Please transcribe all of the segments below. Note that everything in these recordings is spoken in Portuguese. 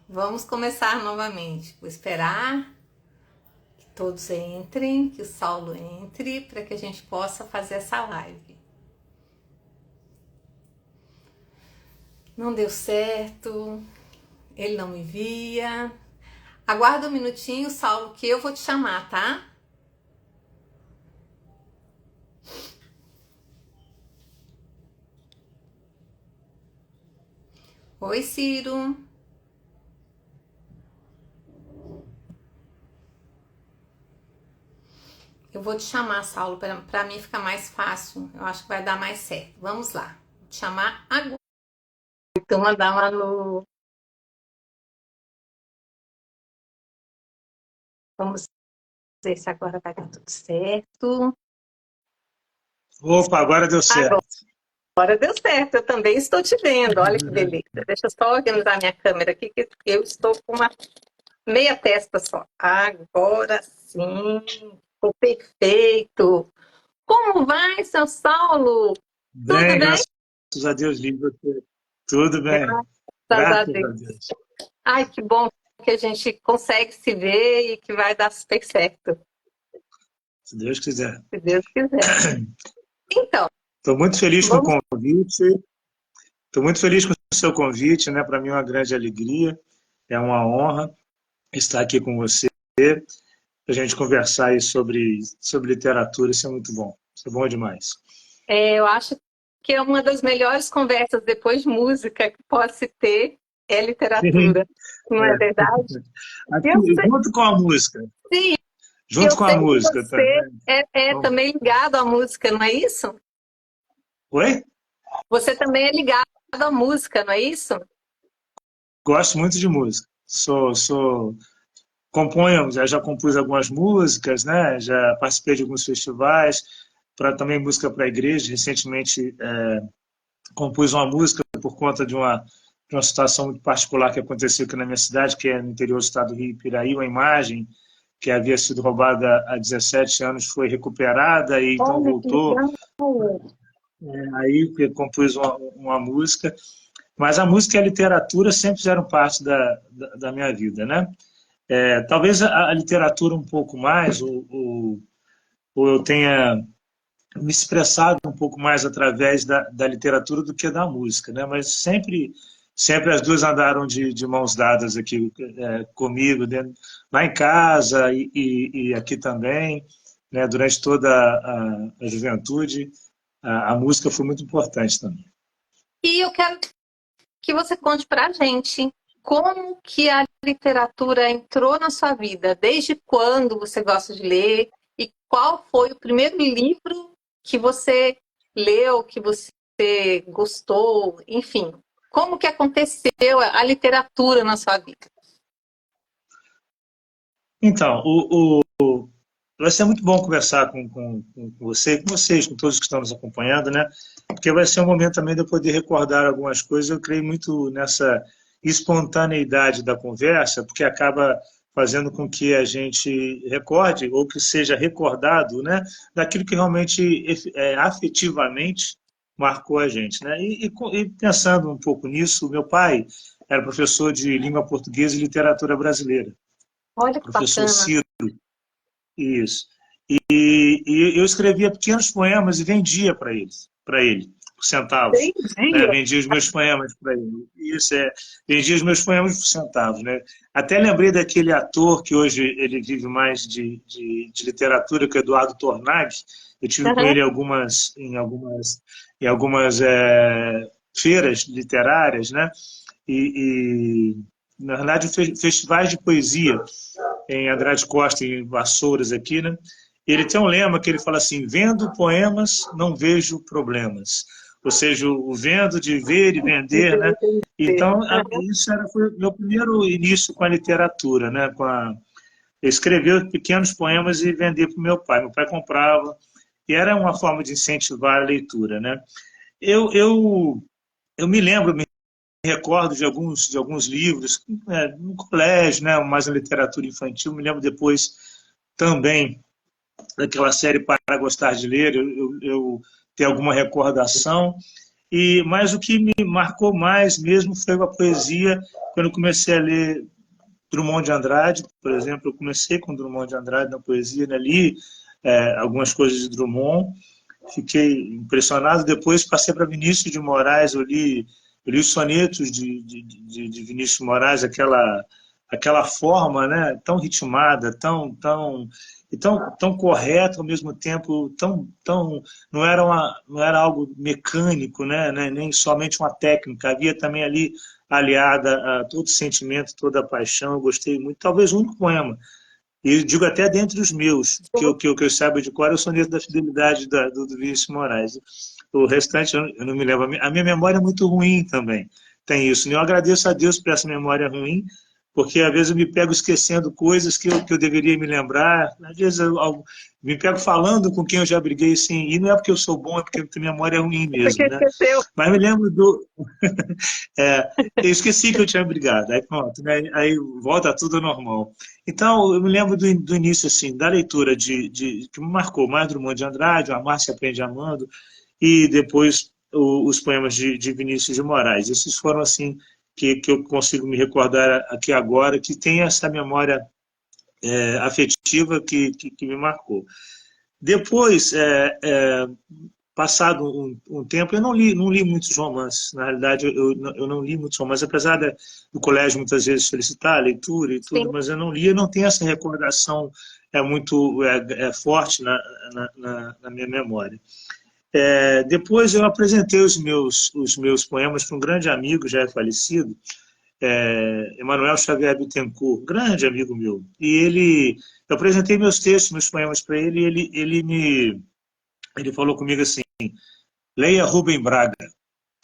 Vamos começar novamente. Vou esperar que todos entrem, que o Saulo entre, para que a gente possa fazer essa live. Não deu certo, ele não me via. Aguarda um minutinho, Saulo, que eu vou te chamar, tá? Oi, Ciro. Eu vou te chamar, Saulo, para mim ficar mais fácil. Eu acho que vai dar mais certo. Vamos lá. Vou te chamar agora. Então, mandar uma alô. Vamos ver se agora vai dar tudo certo. Opa, agora deu certo. Agora deu certo, eu também estou te vendo. Olha que beleza. Deixa eu só organizar minha câmera aqui, que eu estou com uma meia testa só. Agora sim, ficou perfeito. Como vai, seu Saulo? Tudo Bem, bem? graças a Deus, lindo você. Tudo bem, Graças a graças a Deus. Deus. Ai, que bom que a gente consegue se ver e que vai dar super certo, Se Deus quiser. se Deus quiser. Então, Estou muito feliz com o vamos. convite. Estou muito feliz com o seu convite, né? Para mim é uma grande alegria, é uma honra estar aqui com você, para a gente conversar aí sobre literatura. Isso é muito bom. Isso é bom demais. Eu acho que é uma das melhores conversas depois de música que pode se ter é Sim, literatura, não é é. verdade? Eu Aqui, sei, junto com a música. sim, Junto eu com a sei que música você também. é Então, também ligado à música, não é isso? oi? Você também é ligado à música, não é isso? Gosto muito de música. Componho, já compus algumas músicas, né? Já participei de alguns festivais, para também música para a igreja. Recentemente compus uma música por conta de uma situação muito particular que aconteceu aqui na minha cidade, que é no interior do estado do Rio, Piraí, uma imagem que havia sido roubada há 17 anos foi recuperada e então Olha que voltou. legal. Aí eu compus uma música, mas a música e a literatura sempre fizeram parte da minha vida, né? Talvez a literatura um pouco mais, ou eu tenha me expressado um pouco mais através da literatura do que da música, né? Mas sempre as duas andaram de mãos dadas aqui comigo, lá em casa e aqui também, né? Durante toda a juventude, a música foi muito importante também. E eu quero que você conte para a gente como que a literatura entrou na sua vida, desde quando você gosta de ler e qual foi o primeiro livro que você leu, que você gostou, enfim, como que aconteceu a literatura na sua vida? Então, vai ser muito bom conversar com você, com vocês, com todos que estão nos acompanhando, né? Porque vai ser um momento também de eu poder recordar algumas coisas. Eu creio muito nessa espontaneidade da conversa, porque acaba fazendo com que a gente recorde, ou que seja recordado, né? Daquilo que realmente, afetivamente, marcou a gente, né? E pensando um pouco nisso, meu pai era professor de língua portuguesa e literatura brasileira, Olha que professor bacana. Ciro. Isso. E eu escrevia pequenos poemas e vendia para ele, por centavos. Né? Entendi. Vendia os meus poemas para ele. Isso vendia os meus poemas por centavos. Né? Até lembrei daquele ator que hoje ele vive mais de literatura, que é Eduardo Tornag. Eu tive com Uhum. ele em algumas feiras literárias, né? Na verdade, festivais de poesia em Andrade Costa, em Vassouras aqui, né? Ele tem um lema que ele fala assim: vendo poemas, não vejo problemas. Ou seja, o vendo de ver e vender, né? Então, isso foi o meu primeiro início com a literatura, né? Escrever pequenos poemas e vender para o meu pai. Meu pai comprava, e era uma forma de incentivar a leitura, né? Eu me lembro, me recordo de alguns livros, no colégio, né? Mais na literatura infantil. Me lembro depois também daquela série Para Gostar de Ler, eu tenho alguma recordação. Mas o que me marcou mais mesmo foi a poesia, quando eu comecei a ler Drummond de Andrade, por exemplo. Eu comecei com Drummond de Andrade na poesia, né? Li algumas coisas de Drummond, fiquei impressionado. Depois passei para Vinícius de Moraes, eu li os sonetos de Vinícius de Moraes, aquela forma, né, tão ritmada, tão correta, ao mesmo tempo, não era algo mecânico, né, nem somente uma técnica, havia também ali aliada a todo sentimento, toda a paixão. Eu gostei muito, talvez o único poema, e digo até dentre os meus, que eu saiba de cor, é o Soneto da Fidelidade do Vinícius Moraes. O restante eu não me lembro. A minha memória é muito ruim também, tem isso. E eu agradeço a Deus por essa memória ruim, porque às vezes eu me pego esquecendo coisas que eu deveria me lembrar. Às vezes eu me pego falando com quem eu já briguei, sim, e não é porque eu sou bom, é porque a minha memória é ruim mesmo, Porque né? esqueceu. Mas me lembro do... eu esqueci que eu tinha brigado, aí pronto, né? Aí volta tudo ao normal. Então, eu me lembro do início, assim, da leitura que me marcou mais Drummond de Andrade, o Amar se aprende amando, e depois os poemas de Vinícius de Moraes. Esses foram, assim, que eu consigo me recordar aqui agora, que tem essa memória afetiva que me marcou. Depois, passado um tempo, eu não li muitos romances. Na realidade, eu não li muitos romances, apesar do colégio muitas vezes solicitar a leitura e tudo, Sim. mas eu não li, eu não tenho essa recordação muito forte na minha memória. Depois eu apresentei os meus poemas para um grande amigo, já falecido, Emanuel Xavier Bittencourt, grande amigo meu. Eu apresentei meus textos, meus poemas para ele, e ele falou comigo assim: leia Rubem Braga.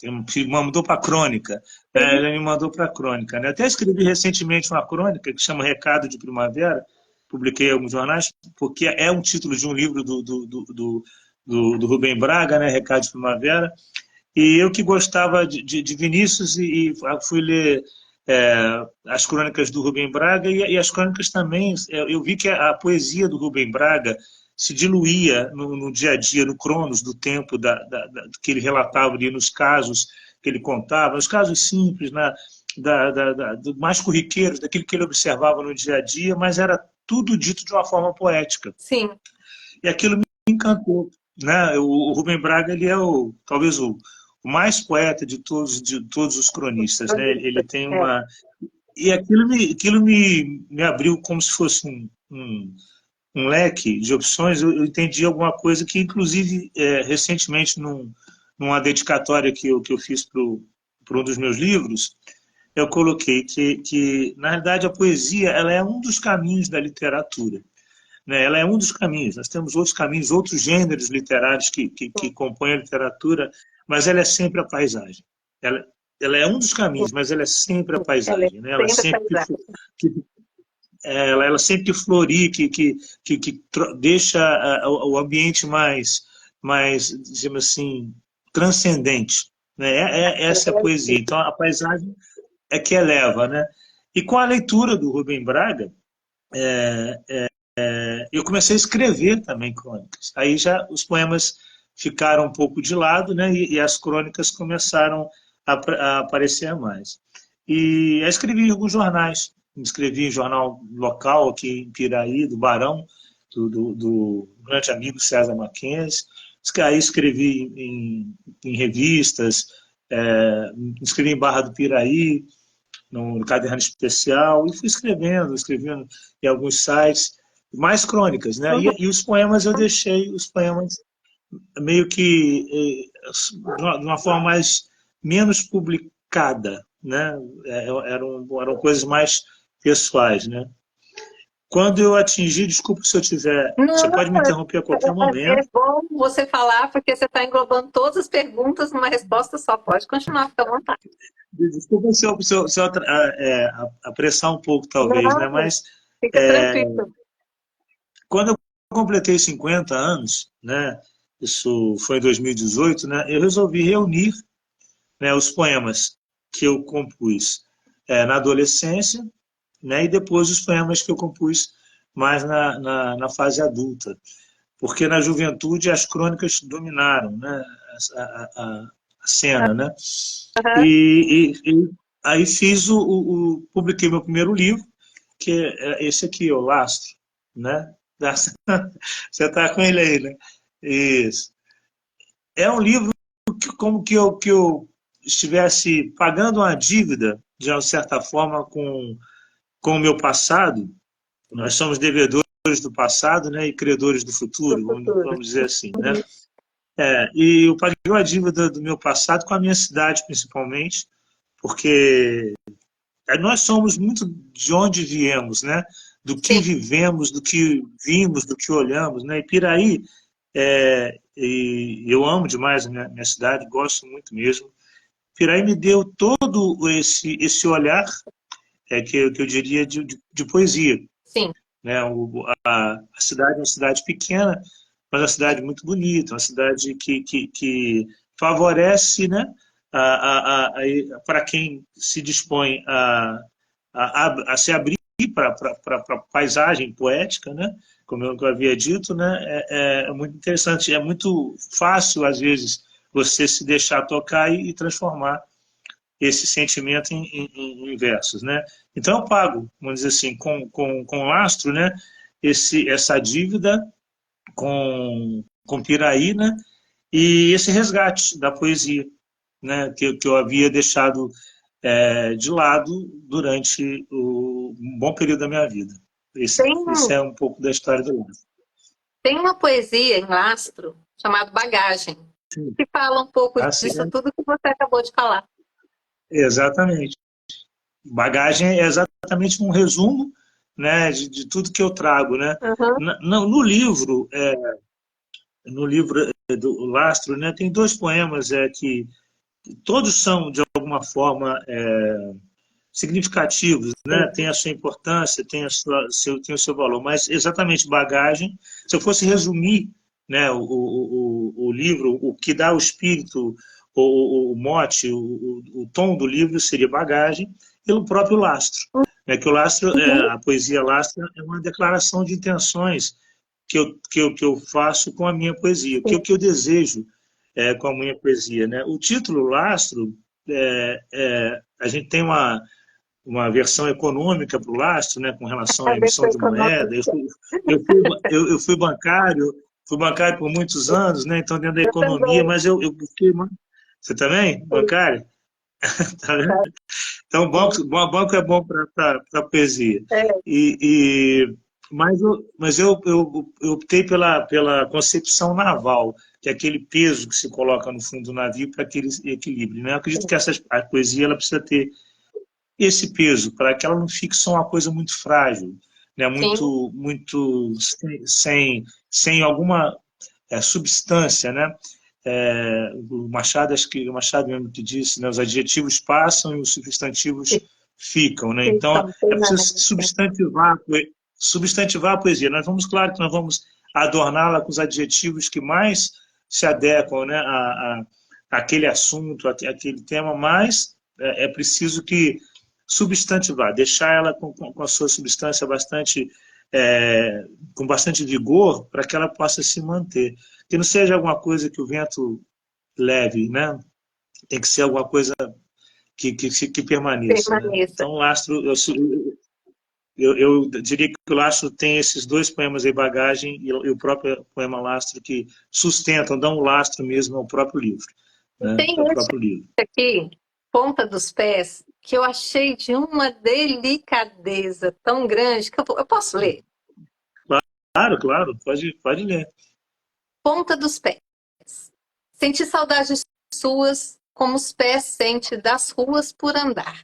Ele me mandou para a crônica. Ele me mandou para a crônica. Né? Até escrevi recentemente uma crônica que chama Recado de Primavera, publiquei em alguns jornais, porque é um título de um livro do Rubem Braga, né? Recado de Primavera. E eu que gostava de Vinícius e fui ler as crônicas do Rubem Braga e as crônicas também. Eu vi que a poesia do Rubem Braga se diluía no dia a dia, no cronos do tempo que ele relatava ali, nos casos que ele contava, nos casos simples, mais corriqueiros, daquilo que ele observava no dia a dia, mas era tudo dito de uma forma poética. Sim. E aquilo me encantou. Né? O Rubem Braga ele é talvez o mais poeta de todos os cronistas. Né? Ele tem uma... E aquilo me abriu como se fosse um leque de opções. Eu entendi alguma coisa que, inclusive, recentemente, numa dedicatória que eu fiz para um dos meus livros, eu coloquei que, na realidade, a poesia ela é um dos caminhos da literatura. Né? Ela é um dos caminhos. Nós temos outros caminhos, outros gêneros literários que compõem a literatura, mas ela é sempre a paisagem. Ela é um dos caminhos, mas ela é sempre a paisagem. Né? Ela sempre que florir, que deixa o ambiente mais, digamos assim, transcendente. Né? Essa é a poesia. Então, a paisagem é que eleva. Né? E com a leitura do Rubem Braga, eu comecei a escrever também crônicas. Aí já os poemas ficaram um pouco de lado, né? E as crônicas começaram a aparecer mais. E eu escrevi em alguns jornais. Escrevi em jornal local aqui em Piraí, do Barão, do grande amigo César Mackenzie. Aí escrevi em revistas, escrevi em Barra do Piraí, no Caderno Especial, e fui escrevendo em alguns sites, mais crônicas, né? E os poemas eu deixei, os poemas meio que de uma forma menos publicada, né? Eram coisas mais pessoais, né? Quando eu atingi, desculpa se eu tiver... Não, você pode me interromper a qualquer momento. É bom você falar, porque você está englobando todas as perguntas numa resposta só. Pode continuar, fica à vontade. Desculpa se eu apressar um pouco, talvez, Não, né? Mas fica tranquilo. quando eu completei 50 anos, né? Isso foi em 2018, né? Eu resolvi reunir, né, os poemas que eu compus na adolescência, né? E depois os poemas que eu compus mais na fase adulta. Porque na juventude as crônicas dominaram, né? cena, né? Aham. E aí publiquei meu primeiro livro, que é esse aqui, o Lastro, né? Você está com ele aí, né? Isso. É um livro como que eu estivesse pagando uma dívida, de uma certa forma, com o meu passado. Nós somos devedores do passado, né, e credores do Do futuro, futuro. vamos dizer assim, né? E eu paguei a dívida do meu passado com a minha cidade, principalmente, porque nós somos muito de onde viemos, né? Do que Sim, vivemos, do que vimos, do que olhamos, né? E Piraí, e eu amo demais a minha cidade, gosto muito mesmo. Piraí me deu todo esse olhar, que eu diria de poesia, sim. né? A cidade é uma cidade pequena, mas é uma cidade muito bonita, uma cidade que favorece, né, para quem se dispõe a se abrir para a paisagem poética, né? Como eu havia dito, né? É muito interessante, é muito fácil, às vezes, você se deixar tocar e transformar esse sentimento em versos, né? Então eu pago, vamos dizer assim, com lastro, né? Essa dívida com Piraí, né? E esse resgate da poesia, né? Que eu havia deixado de lado durante um bom período da minha vida. Tem, Esse é um pouco da história do livro. tem uma poesia em Lastro chamada Bagagem, que fala um pouco Assim, disso tudo que você acabou de falar. exatamente. Bagagem é exatamente um resumo, né, de tudo que eu trago, né? Uhum. No livro do Lastro, né, tem dois poemas que todos são de alguma forma significativos, né? Tem a sua importância, tem o seu valor, mas exatamente bagagem. Se eu fosse resumir, né, o livro, o que dá o espírito, o mote, o tom do livro seria bagagem, pelo próprio lastro. Né, que o lastro, Uhum. a poesia lastro é uma declaração de intenções que eu faço com a minha poesia, que eu desejo com a minha poesia. Né? O título lastro, a gente tem uma versão econômica para o lastro, né, com relação à A emissão versão de moeda. econômica. Eu fui bancário por muitos anos, né, então dentro da Eu economia, também. mas eu busquei. Você também? Bancário? Tá vendo? Então, banco é bom para poesia. É, Mas eu optei pela concepção naval, que é aquele peso que se coloca no fundo do navio para aquele equilíbrio. Né? Eu acredito que a poesia ela precisa ter esse peso, para que ela não fique só uma coisa muito frágil, né? sim, Muito sem alguma substância, né? O Machado, acho que o Machado mesmo que disse, né? Os adjetivos passam e os substantivos ficam, né? Então, então, é preciso permanente. substantivar a poesia. Claro que nós vamos adorná-la com os adjetivos que mais se adequam, né? Àquele assunto, àquele tema, mas é preciso que substantivar, deixar ela com a sua substância com bastante vigor para que ela possa se manter. Que não seja alguma coisa que o vento leve, né? Tem que ser alguma coisa que permaneça, né? Permaneça. Então, o Lastro, eu diria que o Lastro tem esses dois poemas aí, Bagagem e o próprio poema Lastro, que sustentam, dão o lastro mesmo ao próprio livro, E né? tem Ao esse próprio livro. aqui, Ponta dos Pés, que eu achei de uma delicadeza tão grande que eu posso ler. Claro, claro, pode ler. Ponta dos Pés. Senti saudades suas, como os pés sente das ruas por andar.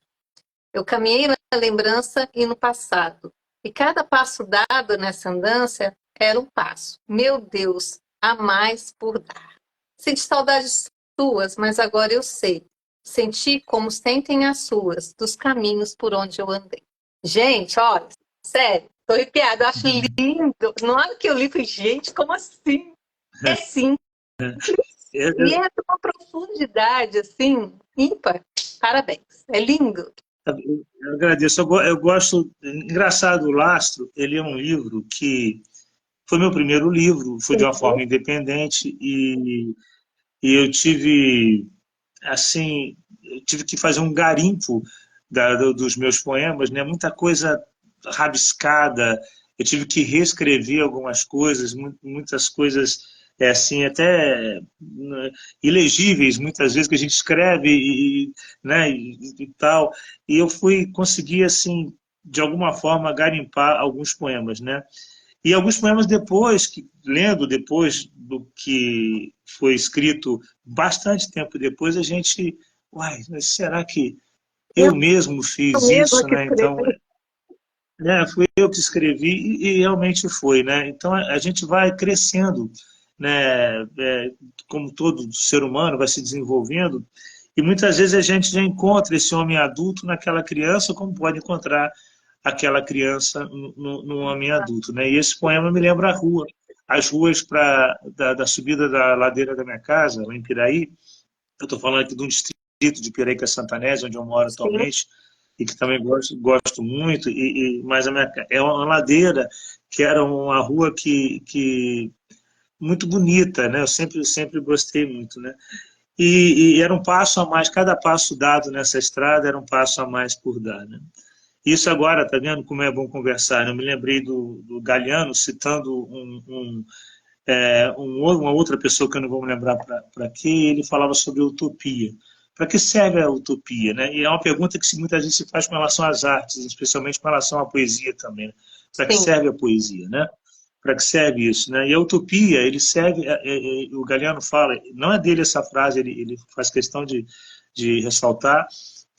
Eu caminhei na lembrança e no passado. E cada passo dado nessa andança era um passo. Meu Deus, há mais por dar. Senti saudades suas, mas agora eu sei. Senti como sentem as suas, dos caminhos por onde eu andei. Gente, olha, sério, tô arrepiada, eu acho lindo. Na hora que eu li, falei, gente, como assim? É sim. E é de uma profundidade, assim, ímpar. Parabéns. É lindo. Eu agradeço. Eu gosto. Engraçado, o Lastro, ele é um livro que foi meu primeiro livro, foi de uma forma independente e eu tive assim, eu tive que fazer um garimpo dos meus poemas, né? Muita coisa rabiscada, eu tive que reescrever algumas coisas, muitas coisas assim, até né, ilegíveis, muitas vezes, que a gente escreve né, e tal. E eu fui conseguir, assim, de alguma forma, garimpar alguns poemas, né? E alguns poemas depois, lendo depois do que foi escrito, bastante tempo depois, a gente, uai, mas será que eu mesmo Eu fiz mesma isso, que né? Então, escrevi. fui eu que escrevi e realmente foi, né? Então a gente vai crescendo, né? Como todo ser humano vai se desenvolvendo e muitas vezes a gente já encontra esse homem adulto naquela criança, como pode encontrar aquela criança no homem adulto, né? E esse poema me lembra a rua, as ruas da subida da ladeira da minha casa, lá em Piraí. Eu estou falando aqui de um distrito de Piraí, que é Santanese, onde eu moro Sim, atualmente, e que também gosto muito, mas é uma ladeira que era uma rua muito bonita, né? Eu sempre gostei muito, né? E era um passo a mais, cada passo dado nessa estrada era um passo a mais por dar, né? Isso agora, tá vendo como é bom conversar? Eu me lembrei do Galeano citando uma outra pessoa que eu não vou me lembrar para que ele falava sobre utopia. Para que serve a utopia? Né? E é uma pergunta que muitas vezes se faz com relação às artes, especialmente com relação à poesia também. Né? Para que sim. serve a poesia? Né? Para que serve isso? Né? E a utopia, ele serve, o Galeano fala, não é dele essa frase, ele faz questão de ressaltar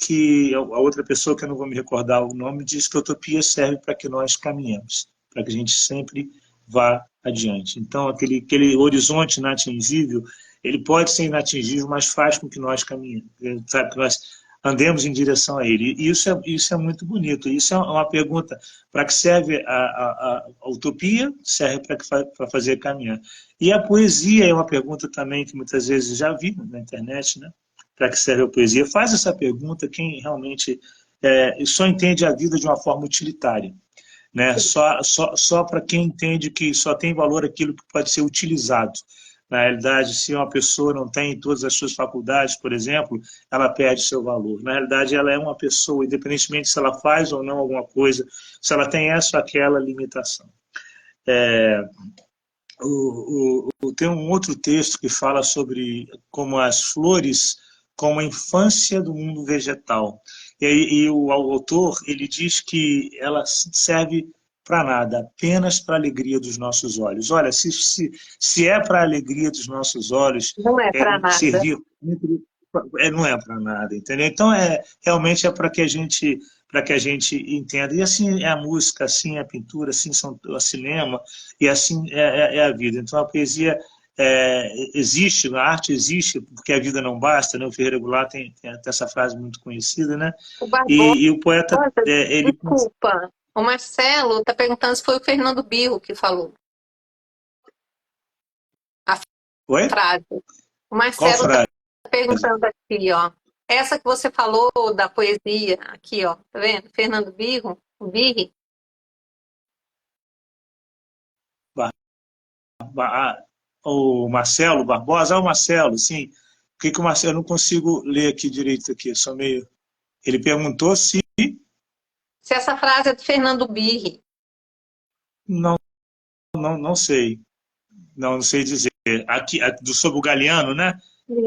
que a outra pessoa, que eu não vou me recordar o nome, diz que a utopia serve para que nós caminhemos, para que a gente sempre vá adiante. Então, aquele horizonte inatingível, ele pode ser inatingível, mas faz com que nós caminhemos, sabe, que nós andemos em direção a ele. E isso é muito bonito. Isso é uma pergunta: para que serve a utopia? Serve para fazer caminhar. E a poesia é uma pergunta também que muitas vezes já vi na internet, né? Para que serve a poesia? Faz essa pergunta quem realmente só entende a vida de uma forma utilitária, né? Só para quem entende que só tem valor aquilo que pode ser utilizado. Na realidade, se uma pessoa não tem todas as suas faculdades, por exemplo, ela perde seu valor. Na realidade, ela é uma pessoa, independentemente se ela faz ou não alguma coisa, se ela tem essa ou aquela limitação. É, tem um outro texto que fala sobre como as flores, como a infância do mundo vegetal. E o autor, ele diz que ela serve para nada, apenas para a alegria dos nossos olhos. Olha, se é para a alegria dos nossos olhos, Não é para nada. servir não é para nada, entendeu? Então realmente é para que a gente entenda. E assim é a música, assim é a pintura, assim são o cinema e assim é a vida. Então a poesia existe, a arte existe porque a vida não basta, né? O Ferreira Goulart tem até essa frase muito conhecida, né? O Barbosa, E o poeta ele desculpa. O Marcelo está perguntando se foi o Fernando Birro que falou a Oi? frase. O Qual Marcelo está frase? perguntando aqui, ó. Essa que você falou da poesia, aqui, ó, tá vendo? Fernando Birro, o Birri. O Marcelo Barbosa, o Marcelo, sim. O que o Marcelo, eu não consigo ler aqui direito aqui, só meio. Ele perguntou se Se essa frase é do Fernando Birri. não, não sei, não sei dizer. Aqui sobre o Galeano, né?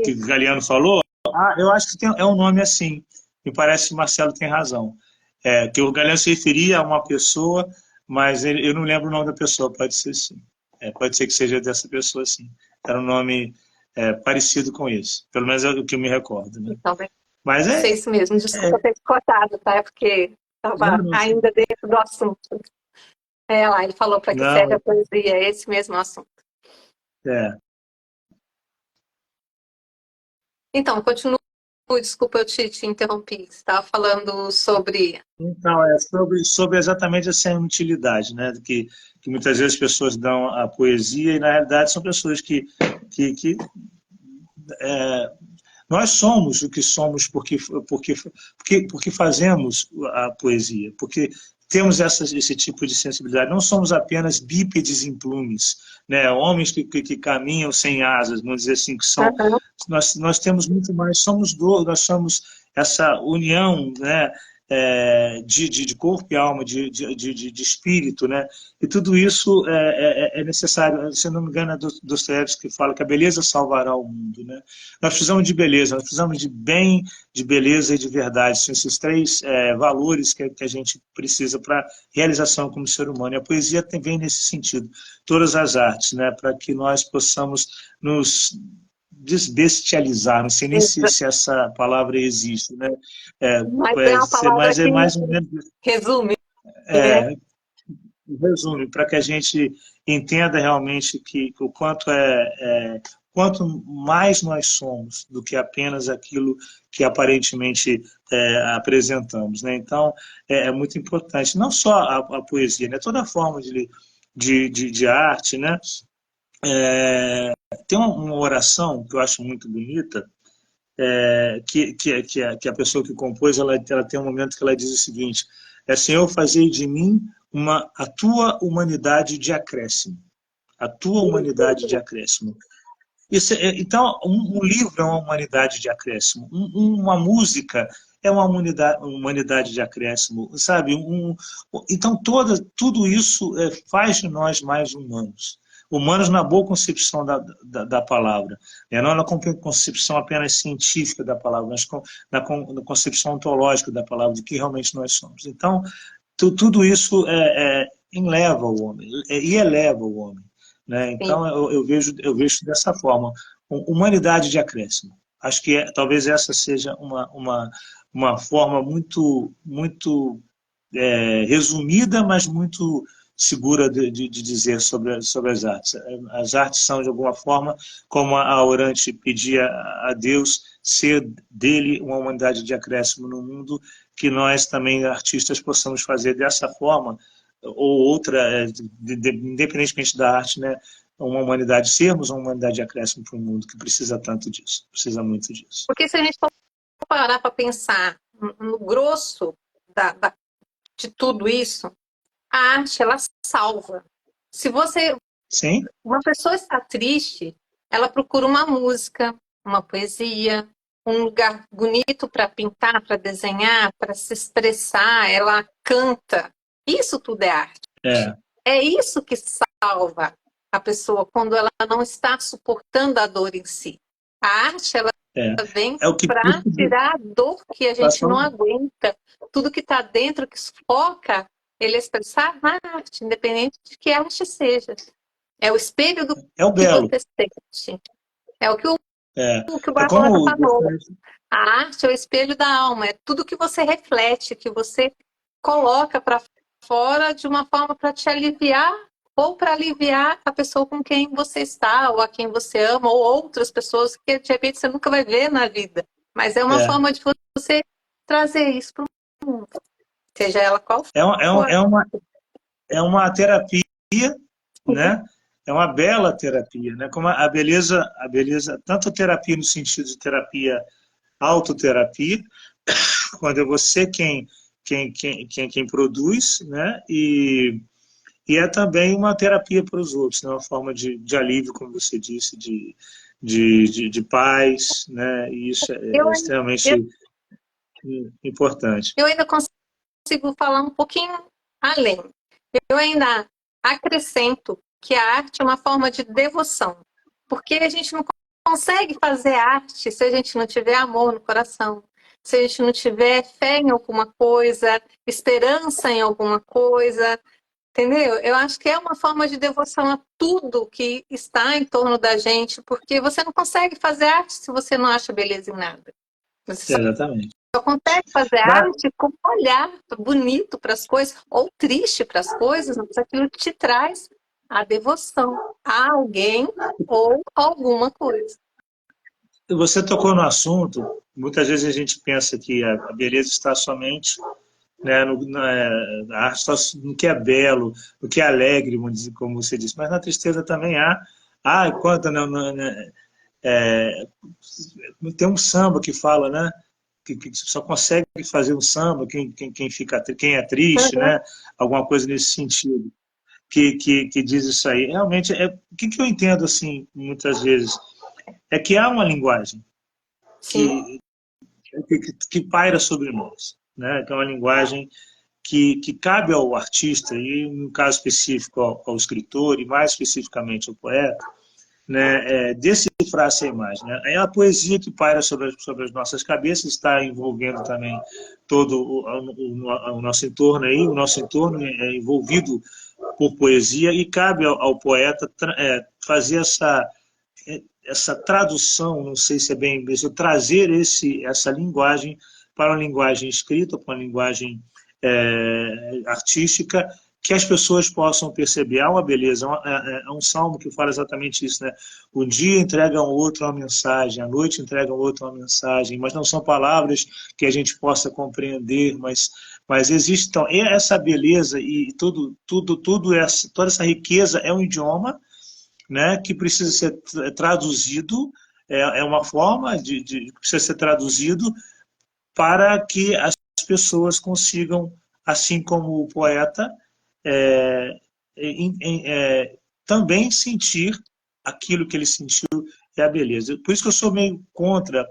Que o Galeano falou. Ah, eu acho que é um nome assim. Me parece que o Marcelo tem razão. Que o Galeano se referia a uma pessoa, mas eu não lembro o nome da pessoa. Pode ser sim. Pode ser que seja dessa pessoa sim. Era um nome parecido com esse. Pelo menos é o que eu me recordo, né? Então, vai Mas ser isso mesmo. Desculpa ter te cortado, tá? É porque não, estava não, ainda dentro do assunto. É lá, ele falou para que serve não, a poesia, é esse mesmo assunto. é. Então, continua. Desculpa, eu te interrompi. Você estava falando sobre. Então, sobre exatamente essa inutilidade, né? Que muitas vezes as pessoas dão à poesia e, na realidade, são pessoas que nós somos o que somos porque fazemos a poesia, porque temos esse tipo de sensibilidade. Não somos apenas bípedes em plumes, né? Homens que caminham sem asas, vamos dizer assim, que são... Aham. Nós temos muito mais, nós somos essa união, né? De corpo e alma, de espírito, né? E tudo isso é necessário. Se eu não me engano, é Dostoiévski que fala que a beleza salvará o mundo, né? Nós precisamos de beleza, nós precisamos de bem, de beleza e de verdade. São esses três valores que a gente precisa para realização como ser humano. E a poesia vem nesse sentido, todas as artes, né? Para que nós possamos nos desbestializar, não sei nem se essa palavra existe, né? Mas é uma palavra Mas é que mais ou menos resume, né? é, resume, para que a gente entenda realmente que o quanto mais nós somos do que apenas aquilo que aparentemente apresentamos, né? Então, é muito importante, não só a poesia, né? Toda forma de arte, né? Tem uma oração que eu acho muito bonita, que a pessoa que compôs, ela tem um momento que ela diz o seguinte: Senhor, fazei de mim a tua humanidade de acréscimo. A tua humanidade de acréscimo. Então, um livro é uma humanidade de acréscimo. Uma música é uma humanidade de acréscimo, sabe? Então, tudo isso faz de nós mais humanos. Humanos na boa concepção da palavra, né? Não na concepção apenas científica da palavra, mas na concepção ontológica da palavra, de que realmente nós somos. Então, tudo isso enleva o homem e eleva o homem, né? Sim. Então, eu vejo dessa forma. Humanidade de acréscimo. Acho que talvez essa seja uma forma muito resumida, mas muito segura de dizer sobre as artes. As artes são, de alguma forma, como a Orante pedia a Deus, ser dele uma humanidade de acréscimo no mundo, que nós também, artistas, possamos fazer dessa forma, ou outra, independentemente da arte, né? Uma humanidade, sermos uma humanidade de acréscimo para o mundo, que precisa tanto disso, precisa muito disso. Porque se a gente for parar para pensar no grosso de tudo isso, a arte, ela salva. Se Sim? uma pessoa está triste, ela procura uma música, uma poesia, um lugar bonito para pintar, para desenhar, para se expressar, ela canta. Isso tudo é arte. É, É isso que salva a pessoa quando ela não está suportando a dor em si. A arte, ela é. vem É o que para tirar a dor que a gente não passou. aguenta. Tudo que está dentro, que sufoca, ele expressar na arte, independente de que arte seja. É o espelho do É o que belo. você sente. É o que É, o é como Barbosa falou. A arte é o espelho da alma, é tudo que você reflete, que você coloca para fora de uma forma para te aliviar ou para aliviar a pessoa com quem você está, ou a quem você ama, ou outras pessoas que de repente você nunca vai ver na vida. Mas é uma é, forma de você trazer isso para o mundo, seja ela qual é, um- é, um- for. é uma terapia, né? É uma bela terapia, né? Como a beleza, tanto a terapia no sentido de terapia, autoterapia, quando é você quem produz, né? E é também uma terapia para os outros, né? Uma forma de alívio, como você disse, de paz, né? E isso Eu, é extremamente eu, importante. eu ainda consigo falar um pouquinho além. Eu ainda acrescento que a arte é uma forma de devoção, porque a gente não consegue fazer arte se a gente não tiver amor no coração, se a gente não tiver fé em alguma coisa, esperança em alguma coisa, entendeu? Eu acho que é uma forma de devoção a tudo que está em torno da gente, porque você não consegue fazer arte se você não acha beleza em nada. Você Exatamente. só consegue fazer Dá- arte com um olhar bonito para as coisas, ou triste para as coisas, mas aquilo te traz a devoção a alguém ou alguma coisa. Você tocou no assunto, muitas vezes a gente pensa que a beleza está somente, né, a arte está no que é belo, no que é alegre, como você disse, mas na tristeza também quanta, né, tem um samba que fala, né? que só consegue fazer um samba quem é triste, Uhum. né? Alguma coisa nesse sentido, que diz isso aí. Realmente, o que eu entendo, assim, muitas vezes, é que há uma linguagem Sim, que, que paira sobre nós, né? Que é uma linguagem que cabe ao artista, e no caso específico ao escritor, e mais especificamente ao poeta, né, decifrar essa imagem. Né? É a poesia que paira sobre as nossas cabeças, está envolvendo também todo o nosso entorno aí, o nosso entorno é envolvido por poesia, e cabe ao poeta fazer essa tradução, não sei se é bem isso, trazer essa linguagem para uma linguagem escrita, para uma linguagem artística, que as pessoas possam perceber. Há uma beleza, há um salmo que fala exatamente isso, né? O dia entrega ao outro uma mensagem, a noite entrega ao outro uma mensagem, mas não são palavras que a gente possa compreender, mas existe então essa beleza e toda essa riqueza é um idioma, né, que precisa ser traduzido, uma forma que precisa ser traduzido para que as pessoas consigam, assim como o poeta, é, também sentir aquilo que ele sentiu, é a beleza. Por isso que eu sou meio contra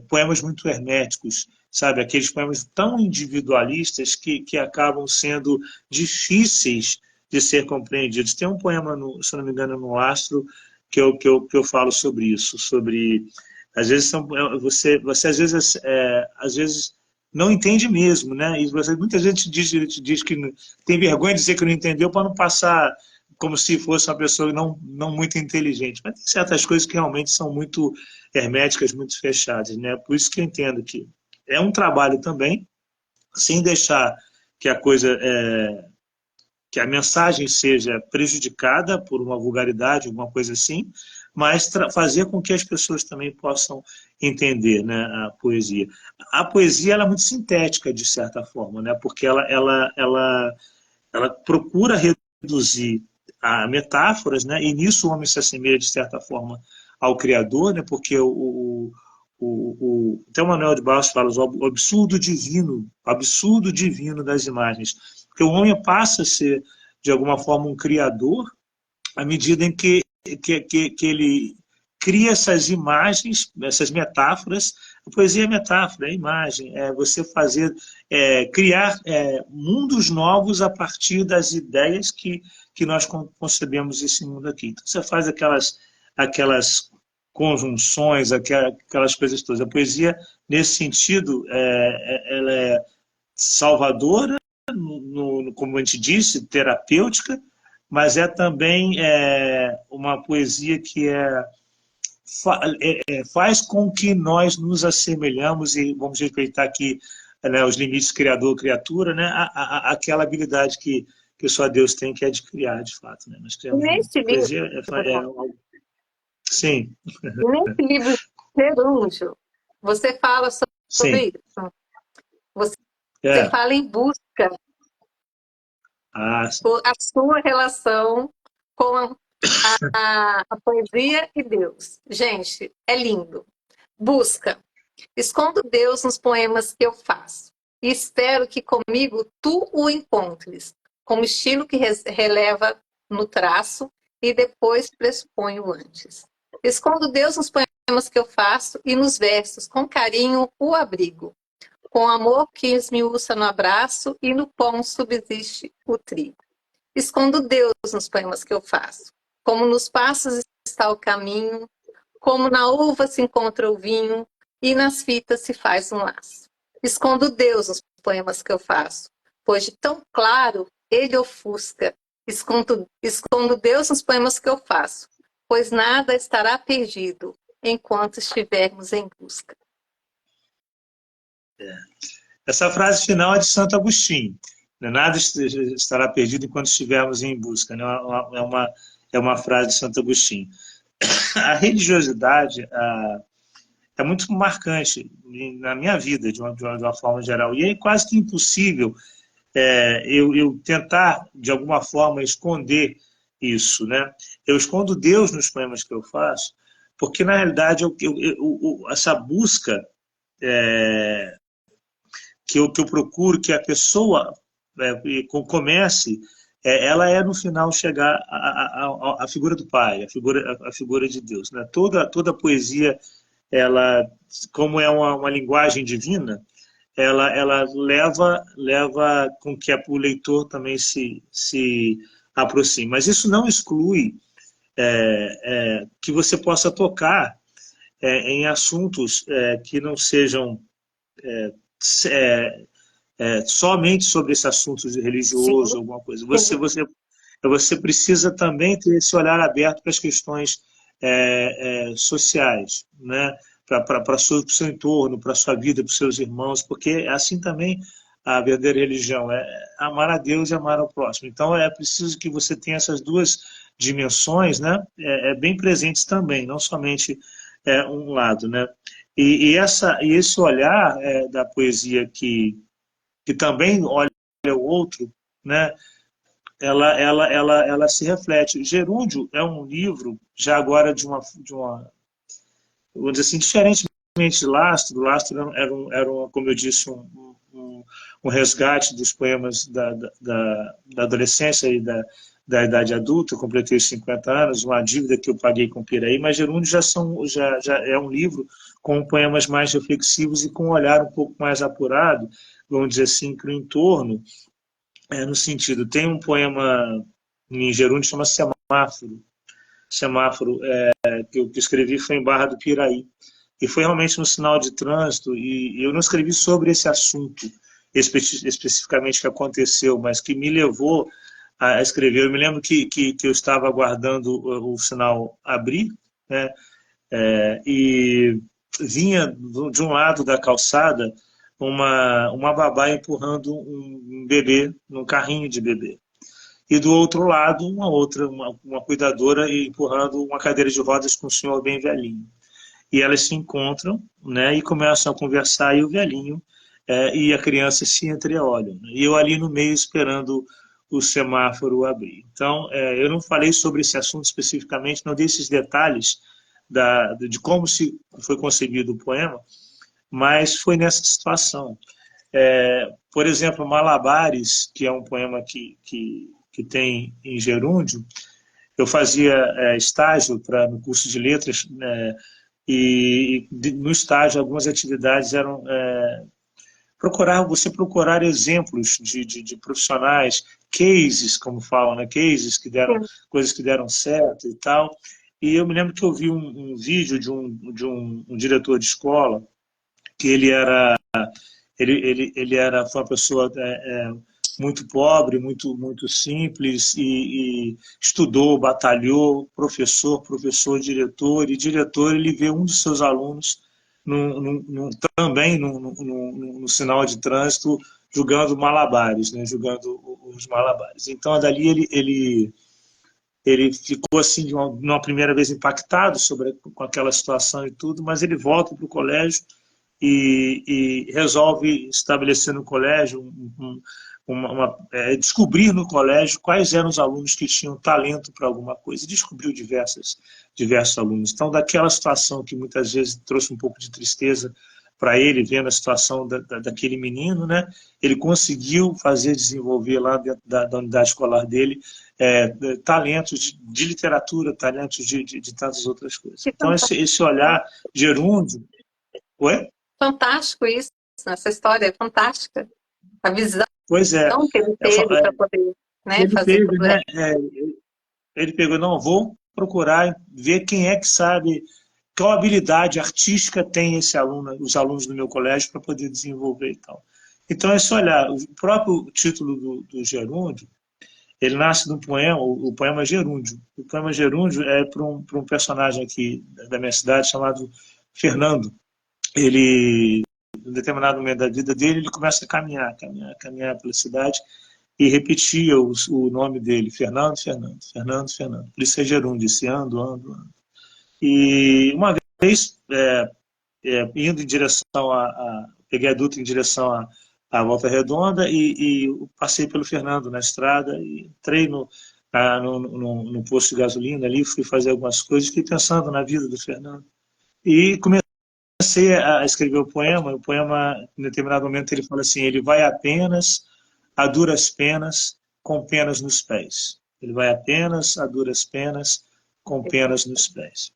poemas muito herméticos, sabe? Aqueles poemas tão individualistas que acabam sendo difíceis de ser compreendidos. Tem um poema, se não me engano, no Astro, que eu falo sobre isso, sobre às vezes você às vezes não entende mesmo, né? E muita gente diz que tem vergonha de dizer que não entendeu para não passar como se fosse uma pessoa não muito inteligente. Mas tem certas coisas que realmente são muito herméticas, muito fechadas, né? Por isso que eu entendo que é um trabalho também, sem deixar que a coisa que a mensagem seja prejudicada por uma vulgaridade, alguma coisa assim, mas fazer com que as pessoas também possam entender, né, a poesia. A poesia ela é muito sintética, de certa forma, né, porque ela procura reduzir a metáforas, né, e nisso o homem se assemelha, de certa forma, ao Criador, né, porque até o Manuel de Barros fala o absurdo divino das imagens. Porque o homem passa a ser, de alguma forma, um criador à medida em que ele cria essas imagens, essas metáforas. A poesia é metáfora, é imagem, é você criar mundos novos a partir das ideias que nós concebemos esse mundo aqui. Então, você faz aquelas conjunções, aquelas coisas todas. A poesia, nesse sentido, ela é salvadora, como a gente disse, terapêutica, mas é também uma poesia que faz com que nós nos assemelhamos e vamos respeitar aqui, né, os limites criador-criatura, né, aquela habilidade que só Deus tem, que é de criar, de fato. Né? Nós criamos nesse livro, poesia, sim, nesse livro Gerúndio, você fala sim. sobre isso. Você É. fala em busca Ah, a sua relação com a poesia e Deus. Gente, é lindo. Busca. Escondo Deus nos poemas que eu faço. E espero que comigo tu o encontres, como estilo que releva no traço e depois pressupõe o antes. Escondo Deus nos poemas que eu faço e nos versos, com carinho, o abrigo. Com amor que esmiuça no abraço e no pão subsiste o trigo. Escondo Deus nos poemas que eu faço. Como nos passos está o caminho, como na uva se encontra o vinho e nas fitas se faz um laço. Escondo Deus nos poemas que eu faço, pois de tão claro ele ofusca. Escondo Deus nos poemas que eu faço, pois nada estará perdido enquanto estivermos em busca. essa frase final é de Santo Agostinho. Né? Nada estará perdido enquanto estivermos em busca. Né? É uma frase de Santo Agostinho. A religiosidade é muito marcante na minha vida, de uma forma geral. E é quase que impossível eu tentar, de alguma forma, esconder isso. Né? Eu escondo Deus nos poemas que eu faço, porque, na realidade, essa busca que eu procuro que a pessoa comece, ela no final chegar à figura do Pai, a figura de Deus, né? Toda poesia, ela, como é uma linguagem divina, ela leva com que o leitor também se aproxime. Mas isso não exclui que você possa tocar em assuntos que não sejam somente sobre esse assunto Sim, religioso, alguma coisa. sim. Você precisa também ter esse olhar aberto para as questões sociais, né? Para o seu entorno, para a sua vida, para os seus irmãos, porque assim também a verdadeira religião é amar a Deus e amar ao próximo. Então é preciso que você tenha essas duas dimensões, né? Bem presentes também, não somente um lado, né? E esse olhar da poesia que também olha o outro, né? Ela se reflete. Gerúndio é um livro, já agora vou dizer assim, diferentemente de Lastro. Lastro como eu disse, um resgate dos poemas da adolescência e da idade adulta. Eu completei os 50 anos, uma dívida que eu paguei com Piraí, mas Gerúndio já é um livro com poemas mais reflexivos e com um olhar um pouco mais apurado, vamos dizer assim, para o entorno, no sentido, tem um poema em Gerúndio que chama Semáforo. Semáforo, que eu escrevi foi em Barra do Piraí. E foi realmente no sinal de trânsito, e eu não escrevi sobre esse assunto especificamente que aconteceu, mas que me levou a escrever. Eu me lembro que eu estava aguardando o sinal abrir, né, e vinha de um lado da calçada uma babá empurrando um bebê num carrinho de bebê. E do outro lado, uma cuidadora empurrando uma cadeira de rodas com um senhor bem velhinho. E elas se encontram, né, e começam a conversar, e o velhinho e a criança se entreolham, né? E eu ali no meio esperando o semáforo abrir. Então, eu não falei sobre esse assunto especificamente, não dei esses detalhes de como foi concebido o poema, mas foi nessa situação. Por exemplo, Malabares, que é um poema que tem em gerúndio, eu fazia estágio no curso de letras, né, e no estágio algumas atividades eram você procurar exemplos de profissionais, cases, como falam, né? Cases que deram, coisas que deram certo e tal. E eu me lembro que eu vi um vídeo de um diretor de escola, que foi uma pessoa muito pobre, muito simples, e estudou, batalhou, professor, diretor, e diretor, ele vê um dos seus alunos também no sinal de trânsito jogando malabares, né, jogando os malabares. Então, dali ele ficou assim, numa primeira vez impactado com aquela situação e tudo, mas ele volta para o colégio e resolve estabelecer no colégio, descobrir no colégio quais eram os alunos que tinham talento para alguma coisa, e descobriu diversos alunos. Então, daquela situação que muitas vezes trouxe um pouco de tristeza para ele, vendo a situação daquele menino, né, ele conseguiu desenvolver lá dentro da unidade escolar dele talentos de literatura, talentos de tantas outras coisas. Que Então, esse olhar gerúndio. Oi? fantástico isso, essa história é fantástica. A visão Pois é. que ele teve para poder, né, Ele fazer teve, problema. né? Ele pegou, não, vou procurar ver quem é que sabe, qual habilidade artística tem os alunos do meu colégio para poder desenvolver e tal. Então, é só olhar, o próprio título do Gerúndio, ele nasce de um poema, o poema Gerúndio. O poema Gerúndio é para um personagem aqui da minha cidade chamado Fernando. Ele, em determinado momento da vida dele, ele começa a caminhar pela cidade e repetia o nome dele, Fernando, Fernando, Fernando, Fernando. Por isso é gerúndio, disse ando, ando, ando. E uma vez, indo em direção peguei a Dutra em direção à Volta Redonda e passei pelo Fernando na estrada e entrei no posto de gasolina ali, fui fazer algumas coisas, fiquei pensando na vida do Fernando. E comecei comecei a escrever o poema, em determinado momento, ele fala assim, ele vai apenas a duras penas, com penas nos pés. Ele vai apenas a duras penas, com penas nos pés.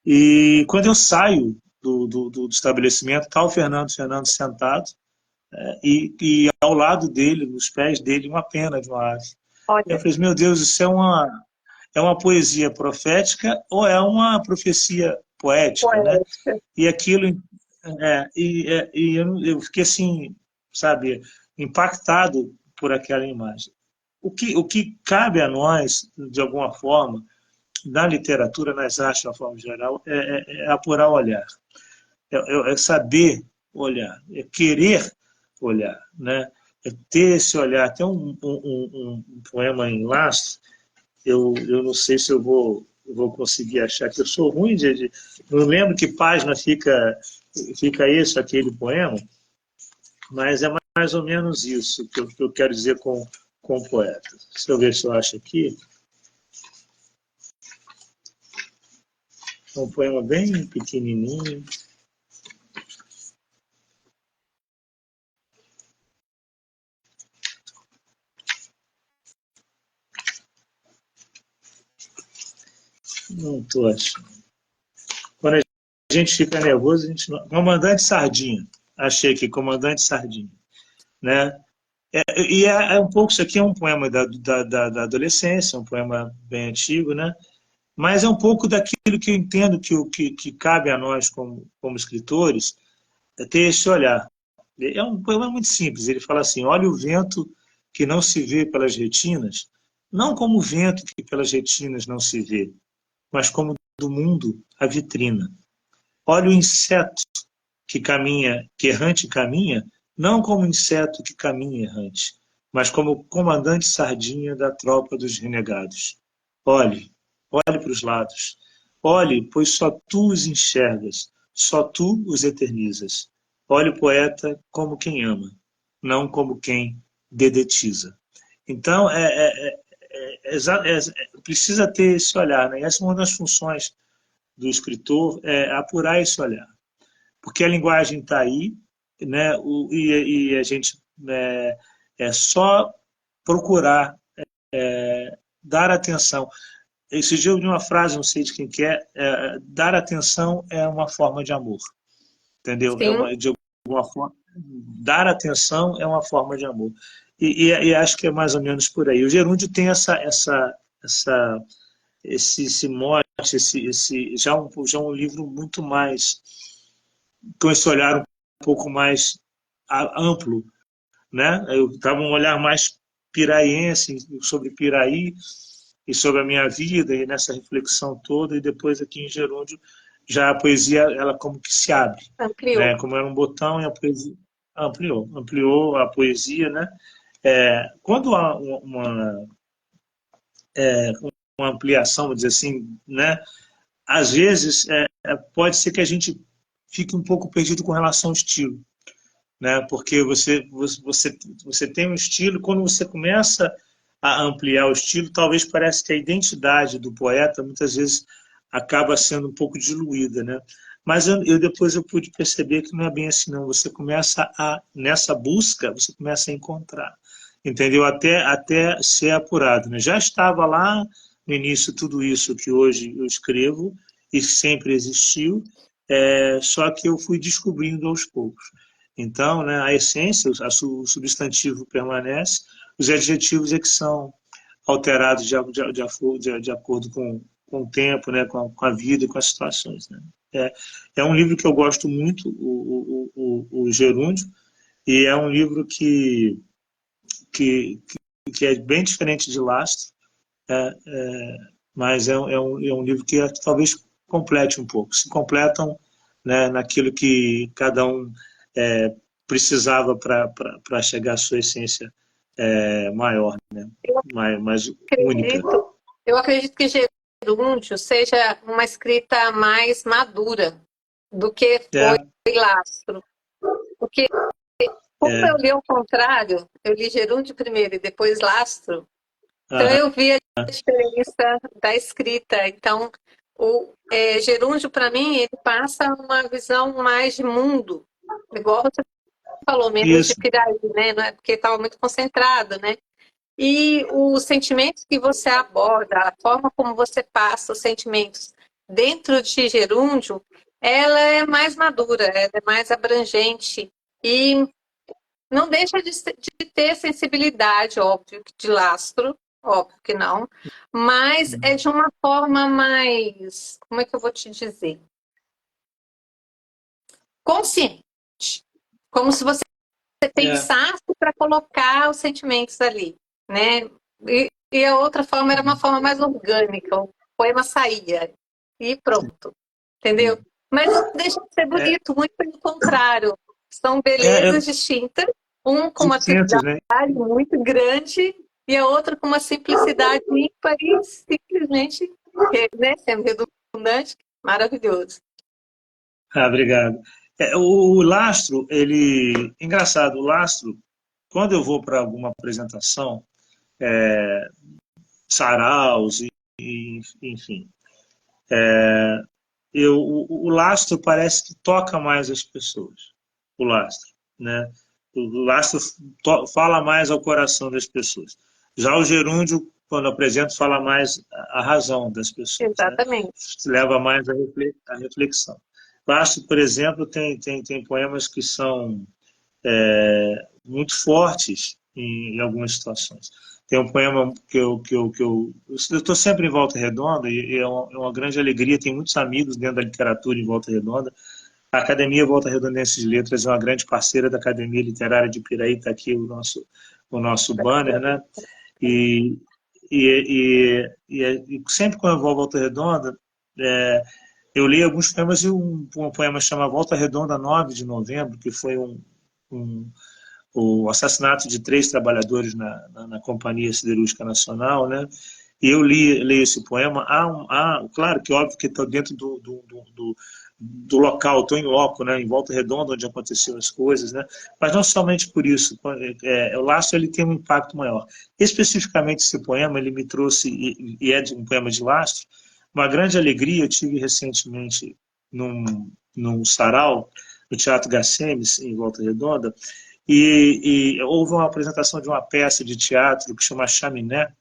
E quando eu saio do estabelecimento, está o Fernando sentado, e ao lado dele, nos pés dele, uma pena de uma ave. Eu Olha, falei, meu Deus, isso é uma poesia profética ou é uma profecia poética, né? poética. E aquilo, eu fiquei assim, sabe, impactado por aquela imagem. O que cabe a nós, de alguma forma, na literatura, nas artes, de uma forma geral, é apurar o olhar, é saber olhar, é querer olhar, né? É ter esse olhar. Tem um poema em Lastro, eu não sei se eu vou conseguir achar, que eu sou ruim não lembro que página fica esse, aquele poema, mas é mais ou menos isso que eu quero dizer com o poeta. Deixa eu ver se eu acho aqui. É um poema bem pequenininho. Não estou achando. Quando a gente fica nervoso, a gente não... Comandante Sardinha. Achei aqui, Comandante Sardinha. Né? É um pouco, isso aqui é um poema da adolescência, um poema bem antigo, né? Mas é um pouco daquilo que eu entendo que cabe a nós como escritores, é ter esse olhar. É um poema muito simples, ele fala assim, olha o vento que não se vê pelas retinas, não como o vento que pelas retinas não se vê, mas como do mundo a vitrina. Olha o inseto que caminha, que errante caminha, não como inseto que caminha errante, mas como comandante sardinha da tropa dos renegados. Olhe, olhe para os lados. Olhe, pois só tu os enxergas, só tu os eternizas. Olhe o poeta como quem ama, não como quem dedetiza. Então, precisa ter esse olhar. Né? Essa é uma das funções do escritor, é apurar esse olhar. Porque a linguagem está aí, né? E a gente é só procurar dar atenção. Esse dia eu vi uma frase, não sei de quem que dar atenção é uma forma de amor, entendeu? Sim, De alguma forma, dar atenção é uma forma de amor. E acho que é mais ou menos por aí. O Gerúndio tem esse mote, já um livro muito mais, com esse olhar um pouco mais amplo, né? Eu estava um olhar mais piraiense sobre Piraí e sobre a minha vida e nessa reflexão toda, e depois aqui em Gerúndio já a poesia ela como que se abre, ampliou. né? Como era um botão e a poesia ampliou a poesia, né? Quando há uma ampliação, vamos dizer assim, né? Às vezes pode ser que a gente fique um pouco perdido com relação ao estilo, né? Porque você tem um estilo, quando você começa a ampliar o estilo, talvez parece que a identidade do poeta muitas vezes acaba sendo um pouco diluída, né? Mas depois eu pude perceber que não é bem assim, não. Você começa nessa busca, você começa a encontrar, entendeu? Até ser apurado, né? Já estava lá no início tudo isso que hoje eu escrevo e sempre existiu, só que eu fui descobrindo aos poucos. Então, né, a essência, o substantivo permanece, os adjetivos é que são alterados de acordo com o tempo, né, com a vida e com as situações. Né? É um livro que eu gosto muito, o Gerúndio, e é um livro que, que é bem diferente de Lastro, mas é um livro que talvez complete um pouco, se completam, né, naquilo que cada um precisava para chegar à sua essência maior, né, Eu mais única. eu acredito que Gerúndio seja uma escrita mais madura do que foi É, Lastro. Porque, como é, eu li ao contrário, eu li Gerúndio primeiro e depois Lastro, então aham, eu vi a diferença da escrita. Então, Gerúndio, para mim, ele passa uma visão mais de mundo, igual você falou, menos de Isso. Piraí, né? Não é porque estava muito concentrado, né? E os sentimentos que você aborda, a forma como você passa os sentimentos dentro de Gerúndio, ela é mais madura, ela é mais abrangente e não deixa de ter sensibilidade, óbvio, de lastro, óbvio que não, mas é de uma forma mais, como é que eu vou te dizer? Consciente. Como se você É. pensasse para colocar os sentimentos ali, né? E a outra forma era uma forma mais orgânica, o poema saía e pronto, entendeu? Mas não deixa de ser É, bonito, muito pelo contrário. São é belezas distintas, um com uma distintos, né? simplicidade muito grande e a outra com uma simplicidade ímpar e simplesmente, né, sendo redundante, maravilhoso. Ah, obrigado. O lastro, ele... Engraçado, o lastro, quando eu vou para alguma apresentação, saraus, enfim, o lastro parece que toca mais as pessoas, o lastro, né? O lastro fala mais ao coração das pessoas. Já o gerúndio, quando apresento, fala mais a razão das pessoas, né? Exatamente. Leva mais a reflexão. Lastro, por exemplo, tem poemas que são muito fortes em algumas situações. Tem um poema que eu estou sempre em Volta Redonda e é uma grande alegria. Tem muitos amigos dentro da literatura em Volta Redonda. A Academia Volta Redondense de Letras é uma grande parceira da Academia Literária de Piraí. Está aqui o nosso banner, né? E, e sempre quando eu vou à Volta Redonda, eu li alguns poemas e um poema chama Volta Redonda 9 de Novembro, que foi um o assassinato de 3 trabalhadores na Companhia Siderúrgica Nacional, né? E eu li esse poema. Claro que óbvio que estou dentro do local, estou em loco, né? Em Volta Redonda, onde aconteceram as coisas, né? Mas não somente por isso. O laço ele tem um impacto maior. Especificamente esse poema, ele me trouxe, e é um poema de lastro, uma grande alegria. Eu tive recentemente num sarau, no Teatro Gassemes, em Volta Redonda, e houve uma apresentação de uma peça de teatro que chama Chaminé,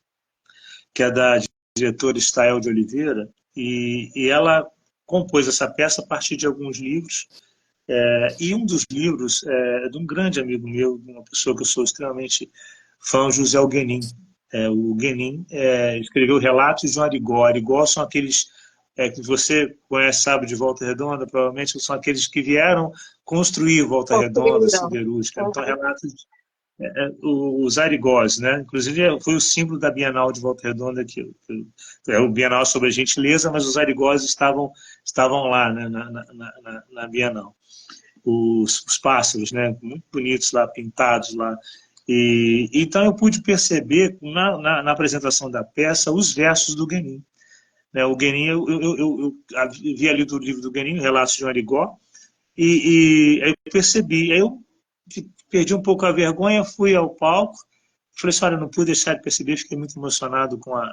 que é da diretora Estael de Oliveira, e ela compôs essa peça a partir de alguns livros, e um dos livros é de um grande amigo meu, de uma pessoa que eu sou extremamente fã, José Alguenim. O Guenin escreveu Relatos de um Arigó. Arigó são aqueles que você conhece, sabe, de Volta Redonda, provavelmente são aqueles que vieram construir Volta Redonda, Construíram. Siderúrgica. Então, relatos os arigós, né? Inclusive foi o símbolo da Bienal de Volta Redonda que é o Bienal sobre a gentileza, mas os arigós estavam lá, né? na Bienal. Os pássaros, né? Muito bonitos lá, pintados lá. E então eu pude perceber na apresentação da peça os versos do Guenin. Né? O Guenin, eu havia lido o livro do Guenin, Relatos de um Arigó, aí eu percebi, aí eu perdi um pouco a vergonha, fui ao palco, falei assim, olha, não pude deixar de perceber, fiquei muito emocionado com a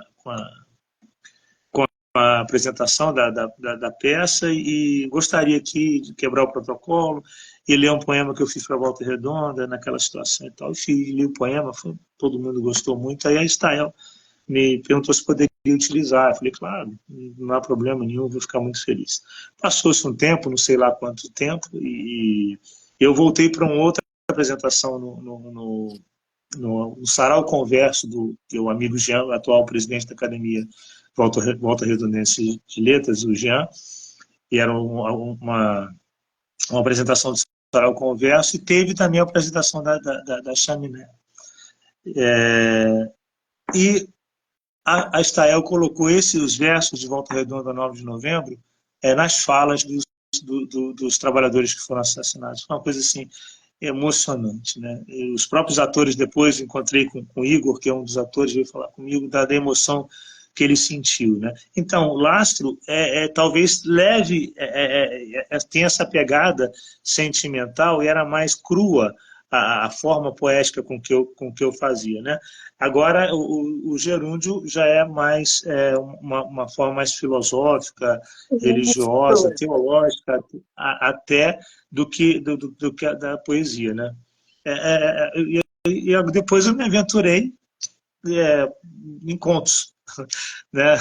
apresentação da peça e gostaria aqui de quebrar o protocolo e ler um poema que eu fiz para a Volta Redonda, naquela situação e tal. E li o poema, todo mundo gostou muito, aí a Estael me perguntou se poderia utilizar. Eu falei, claro, não há problema nenhum, vou ficar muito feliz. Passou-se um tempo, não sei lá quanto tempo, e eu voltei para uma outra apresentação no Sarau Converso do meu amigo Jean, atual presidente da Academia Volta Redondense de Letras, o Jean, e era uma apresentação do Sarau Converso, e teve também a apresentação da Chaminé. E a Estael colocou os versos de Volta Redonda 9 de Novembro nas falas dos trabalhadores que foram assassinados. Foi uma coisa assim emocionante, né? E os próprios atores, depois encontrei com o Igor, que é um dos atores, veio falar comigo da emoção que ele sentiu, né? Então, o Lastro talvez leve, tem essa pegada sentimental e era mais crua a forma poética com que eu fazia, né? Agora, o gerúndio já é mais uma forma mais filosófica, religiosa, teológica, até do que a da poesia, né? E depois eu me aventurei em contos, né?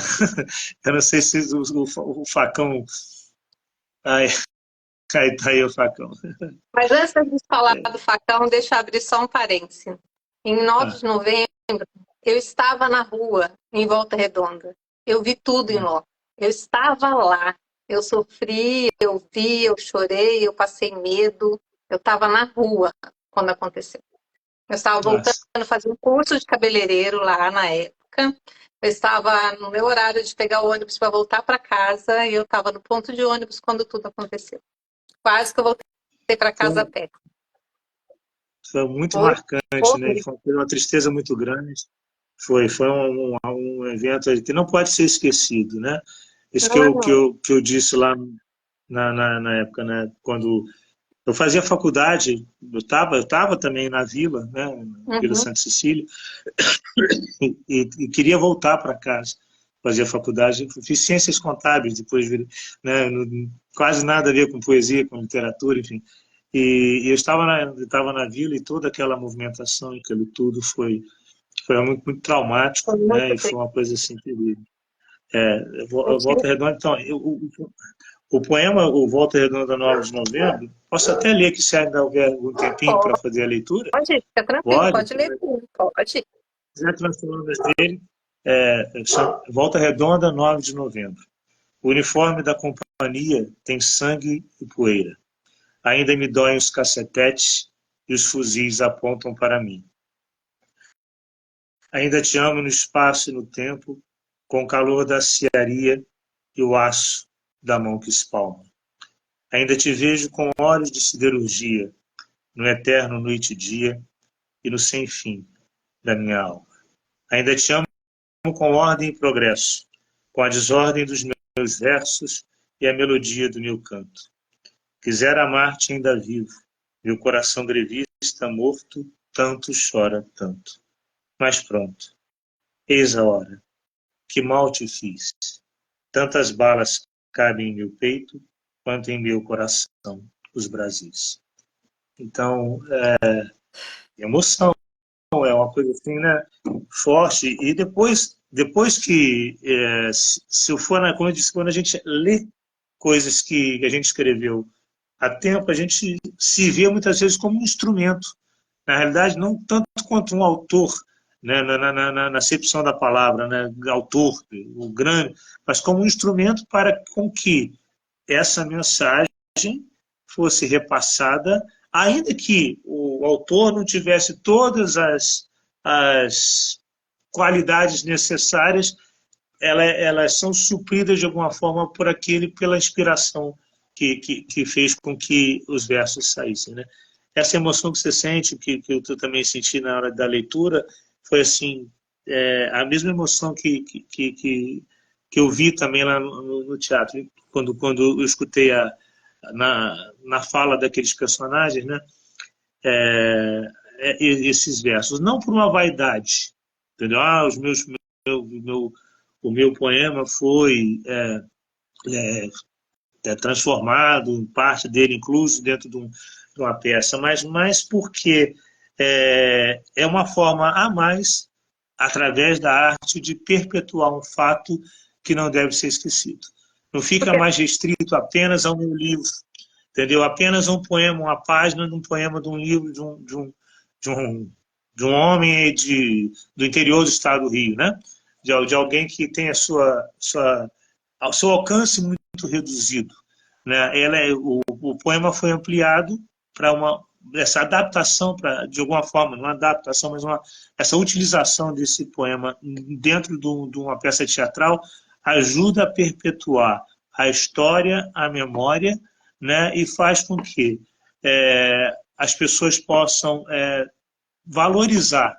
Eu não sei se o facão... Aí, aí tá aí o facão. Mas antes da gente falar do facão, deixa eu abrir só um parêntese. Em 9 Ah, de novembro, eu estava na rua, em Volta Redonda. Eu vi tudo em loco. Eu estava lá. Eu sofri, eu vi, eu chorei, eu passei medo. Eu estava na rua quando aconteceu. Eu estava voltando nossa. a fazer um curso de cabeleireiro lá na época. Eu estava no meu horário de pegar o ônibus para voltar para casa e eu estava no ponto de ônibus quando tudo aconteceu. Quase que eu voltei para casa a Foi, pé. foi muito Foi marcante, né? horrível. Foi uma tristeza muito grande. Foi um evento que não pode ser esquecido, né? Isso Não, que eu disse lá na época, né? Quando eu fazia faculdade, eu tava também na Vila, né? Na Vila uhum. Santa Cecília, e queria voltar para casa. Fazia faculdade, fiz ciências contábeis, depois, né? Quase nada a ver com poesia, com literatura, enfim. E eu estava na Vila e toda aquela movimentação, aquilo tudo foi muito traumático, Foi né? muito E foi triste. uma coisa assim terrível. Eu Volta tive... Redonda, então, o poema O Volta Redonda 9 de Novembro, posso até ler que se ainda houver algum tempinho para fazer a leitura? Pode, fica tranquilo, Pode, pode ler tudo, pode. quiser transformar dele, Volta Redonda 9 de Novembro. O uniforme da companhia tem sangue e poeira. Ainda me doem os cacetetes e os fuzis apontam para mim. Ainda te amo no espaço e no tempo, com o calor da ciaria e o aço da mão que espalma. Ainda te vejo com olhos de siderurgia, no eterno noite e dia e no sem fim da minha alma. Ainda te amo com ordem e progresso, com a desordem dos meus versos e a melodia do meu canto. Quisera amar-te ainda vivo, meu coração grevista morto, tanto chora tanto. Mas pronto, eis a hora, que mal te fiz. Tantas balas cabem em meu peito, quanto em meu coração os Brasis. Então, emoção, é uma coisa assim, né, forte. E depois que, se eu for, como eu disse, quando a gente lê coisas que a gente escreveu há tempo, a gente se vê muitas vezes como um instrumento. Na realidade, não tanto quanto um autor, né, na acepção da palavra, né, autor, o grande, mas como um instrumento para com que essa mensagem fosse repassada, ainda que o autor não tivesse todas as qualidades necessárias, elas são supridas de alguma forma por pela inspiração que fez com que os versos saíssem, né? Essa emoção que você sente, que eu também senti na hora da leitura, foi assim, a mesma emoção que eu vi também lá no teatro, quando eu escutei na fala daqueles personagens, né? É, esses versos, não por uma vaidade, entendeu? Meu, o meu poema foi transformado, parte dele incluso dentro de uma peça, mas mais porque é uma forma a mais, através da arte, de perpetuar um fato que não deve ser esquecido. Não fica Porque mais restrito apenas ao meu livro, entendeu? Apenas um poema, uma página de um poema de um livro de um, de um homem do interior do estado do Rio, né? De alguém que tem o seu alcance muito reduzido, né? O poema foi ampliado para essa adaptação, de alguma forma, não adaptação, mas essa utilização desse poema dentro de uma peça teatral ajuda a perpetuar a história, a memória, né? E faz com que as pessoas possam valorizar,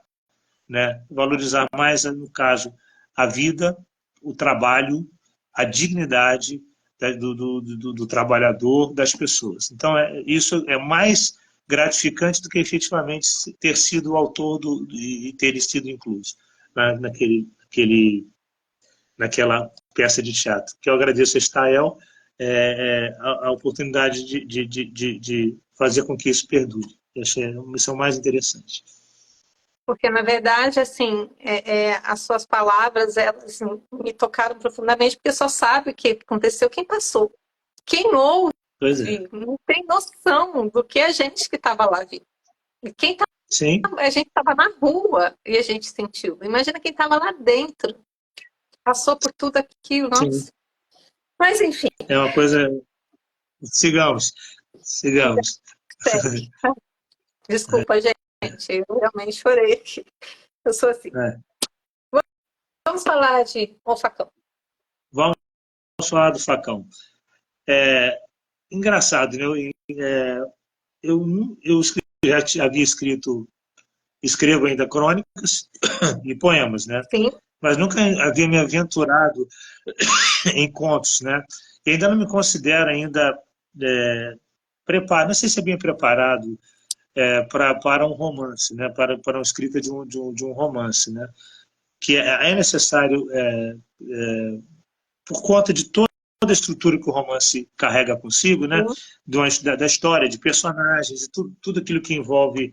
né? Valorizar mais, no caso, a vida, o trabalho, a dignidade do trabalhador, das pessoas. Então, isso é mais gratificante do que efetivamente ter sido o autor e ter sido incluso naquela peça de teatro. Que eu agradeço a Estael a oportunidade de fazer com que isso perdure. Eu achei a missão mais interessante. Porque, na verdade, assim, as suas palavras, elas me tocaram profundamente, porque só sabe o que aconteceu quem passou. Quem ouve Pois é. não tem noção do que a gente que estava lá viu. Sim. A gente estava na rua e a gente sentiu. Imagina quem estava lá dentro, passou por tudo aquilo, Sim. nossa. Mas, enfim. É uma coisa... Sigamos. Segue. Desculpa, gente. Eu realmente chorei aqui. Eu sou assim. Vamos falar de O Facão. Vamos falar do Facão. Engraçado, né? Eu já havia escrevo ainda crônicas e poemas, né? Sim. Mas nunca havia me aventurado em contos, né? E ainda não me considero ainda preparado, não sei se é bem preparado para um romance, né? Para uma escrita de um romance, né? Que é necessário, por conta de toda a estrutura que o romance carrega consigo, né? Da história, de personagens, e tudo aquilo que envolve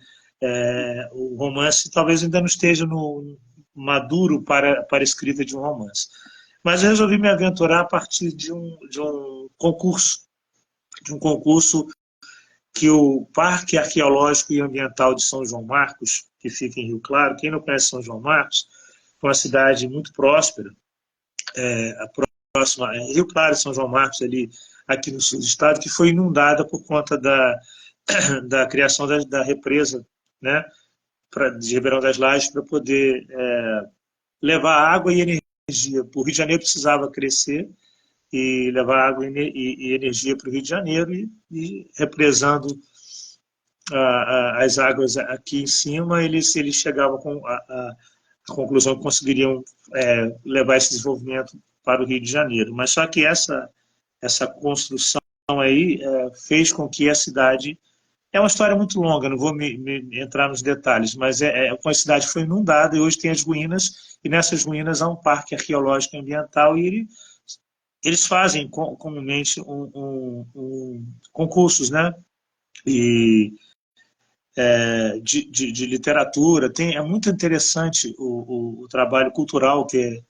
o romance, talvez ainda não esteja maduro para a escrita de um romance. Mas eu resolvi me aventurar a partir de um concurso que o Parque Arqueológico e Ambiental de São João Marcos, que fica em Rio Claro, quem não conhece São João Marcos, é uma cidade muito próspera, próxima, Rio Claro e São João Marcos, ali aqui no sul do estado, que foi inundada por conta da criação da represa, né, de Ribeirão das Lajes, para poder levar água e energia. O Rio de Janeiro precisava crescer e levar água e energia para o Rio de Janeiro e represando as águas aqui em cima, eles chegavam com a conclusão que conseguiriam levar esse desenvolvimento para o Rio de Janeiro. Mas só que essa construção aí fez com que a cidade... É uma história muito longa, não vou me entrar nos detalhes, mas a cidade foi inundada e hoje tem as ruínas, e nessas ruínas há um parque arqueológico e ambiental, e eles fazem comumente concursos, né? E de literatura. É muito interessante o trabalho cultural que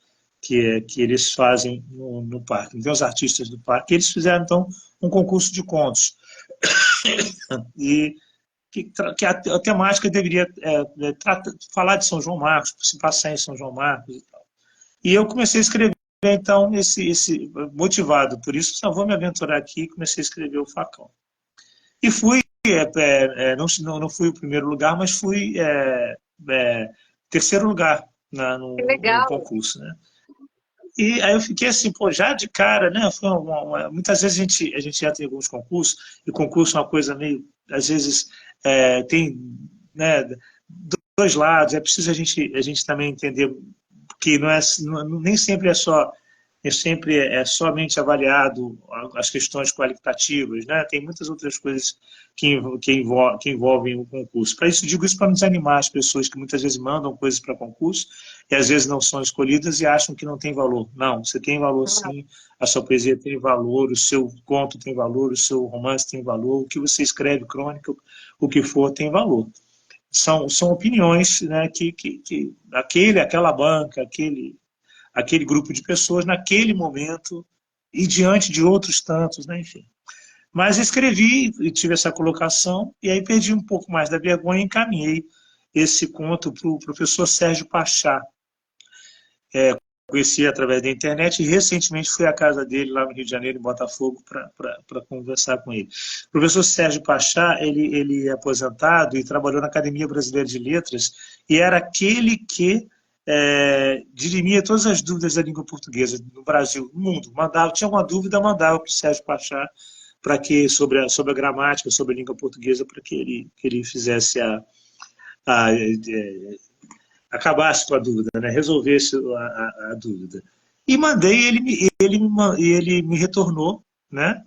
eles fazem no parque. Tem os artistas do parque. Eles fizeram, então, um concurso de contos. E que a temática deveria falar de São João Marcos, se passar em São João Marcos e tal. E eu comecei a escrever, então, motivado por isso, só vou me aventurar aqui, e comecei a escrever o Facão. E fui, não fui o primeiro lugar, mas fui terceiro lugar no concurso, né? E aí eu fiquei assim, pô, já de cara, né? Muitas vezes a gente já tem alguns concursos, e concurso é uma coisa meio, às vezes, tem, né, dois lados, é preciso a gente também entender que nem sempre é somente avaliado as questões qualitativas, né? Tem muitas outras coisas que envolvem o concurso. Para isso, digo isso para não desanimar as pessoas que muitas vezes mandam coisas para concurso e às vezes não são escolhidas e acham que não tem valor. Não, você tem valor sim, a sua poesia tem valor, o seu conto tem valor, o seu romance tem valor, o que você escreve, crônica, o que for, tem valor. São opiniões, né, que aquela banca, aquele grupo de pessoas naquele momento e diante de outros tantos, né, enfim. Mas escrevi e tive essa colocação e aí perdi um pouco mais da vergonha e encaminhei esse conto para o professor Sérgio Pachá. Conheci através da internet e recentemente fui à casa dele lá no Rio de Janeiro, em Botafogo, para conversar com ele. O professor Sérgio Pachá, ele é aposentado e trabalhou na Academia Brasileira de Letras e era aquele que dirimia todas as dúvidas da língua portuguesa no Brasil, no mundo. Tinha alguma dúvida, mandava para o Sérgio Pachá sobre a gramática, sobre a língua portuguesa, para que ele fizesse acabasse com a dúvida, né? Resolvesse a dúvida. E mandei, ele me retornou, né?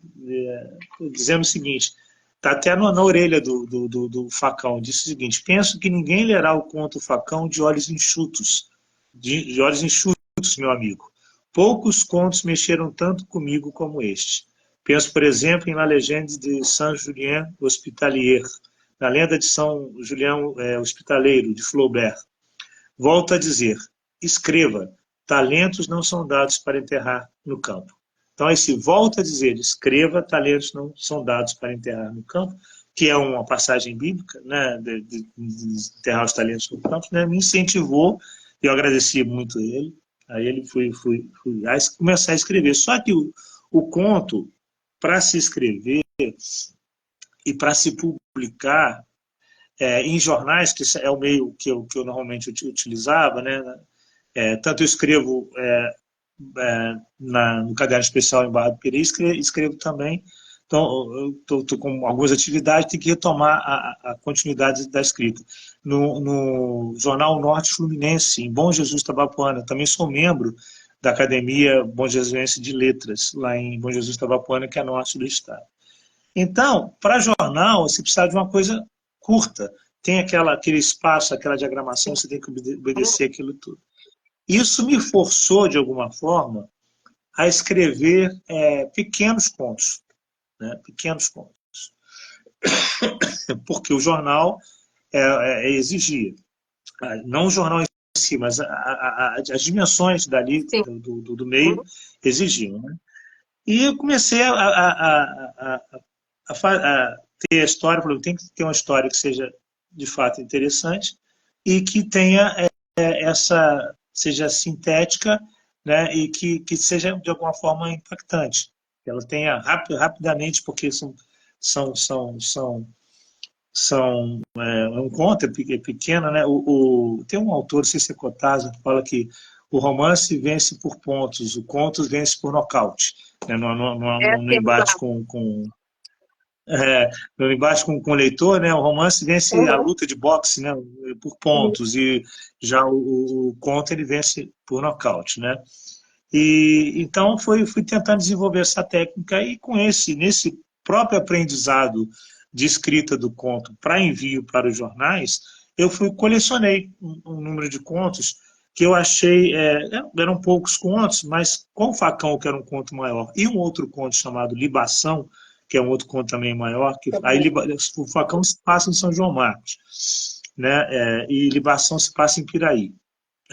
Dizendo o seguinte: Está até na orelha do Facão. Disse o seguinte: penso que ninguém lerá o conto Facão de olhos enxutos. De olhos enxutos, meu amigo. Poucos contos mexeram tanto comigo como este. Penso, por exemplo, em La Legende de Saint-Julien Hospitalier, na lenda de São Julião Hospitaleiro, de Flaubert. Volto a dizer, escreva, talentos não são dados para enterrar no campo. Então, esse volta a dizer, escreva, talentos não são dados para enterrar no campo, que é uma passagem bíblica, né, de enterrar os talentos no campo, né, me incentivou, e eu agradeci muito a ele. Aí ele fui a começar a escrever. Só que o conto, para se escrever e para se publicar em jornais, que é o meio que eu normalmente utilizava, né, tanto eu escrevo no Caderno Especial em Barra do Piraí, escrevo também. Então, eu estou com algumas atividades, tenho que retomar a continuidade da escrita. No Jornal Norte Fluminense, em Bom Jesus, Tabapuana, também sou membro da Academia Bom Jesusense de Letras, lá em Bom Jesus, Tabapuana, que é norte do estado. Então, para jornal, você precisa de uma coisa curta. Tem aquele espaço, aquela diagramação, você tem que obedecer aquilo tudo. Isso me forçou, de alguma forma, a escrever pequenos contos. Né? Pequenos contos. Porque o jornal exigia. Não o jornal em si, mas as dimensões dali, do meio, exigiam. Né? E eu comecei a ter a história, tem que ter uma história que seja, de fato, interessante e que tenha seja sintética, né, e que seja, de alguma forma, impactante. Que ela tenha rapidamente, porque um conto é pequeno, né? Tem um autor, não sei se é Cortázar, que fala que o romance vence por pontos, o conto vence por nocaute, né? No embate no embate com o leitor, né? O romance vence a luta de boxe, né? Por pontos, e já o conto ele vence por nocaute, né? E então fui tentando desenvolver essa técnica, e nesse próprio aprendizado de escrita do conto para envio para os jornais, eu colecionei um número de contos que eu achei, eram poucos contos, mas com o Facão, que era um conto maior, e um outro conto chamado Libação, que é um outro conto também maior, o Facão se passa em São João Marcos, né? E Libação se passa em Piraí.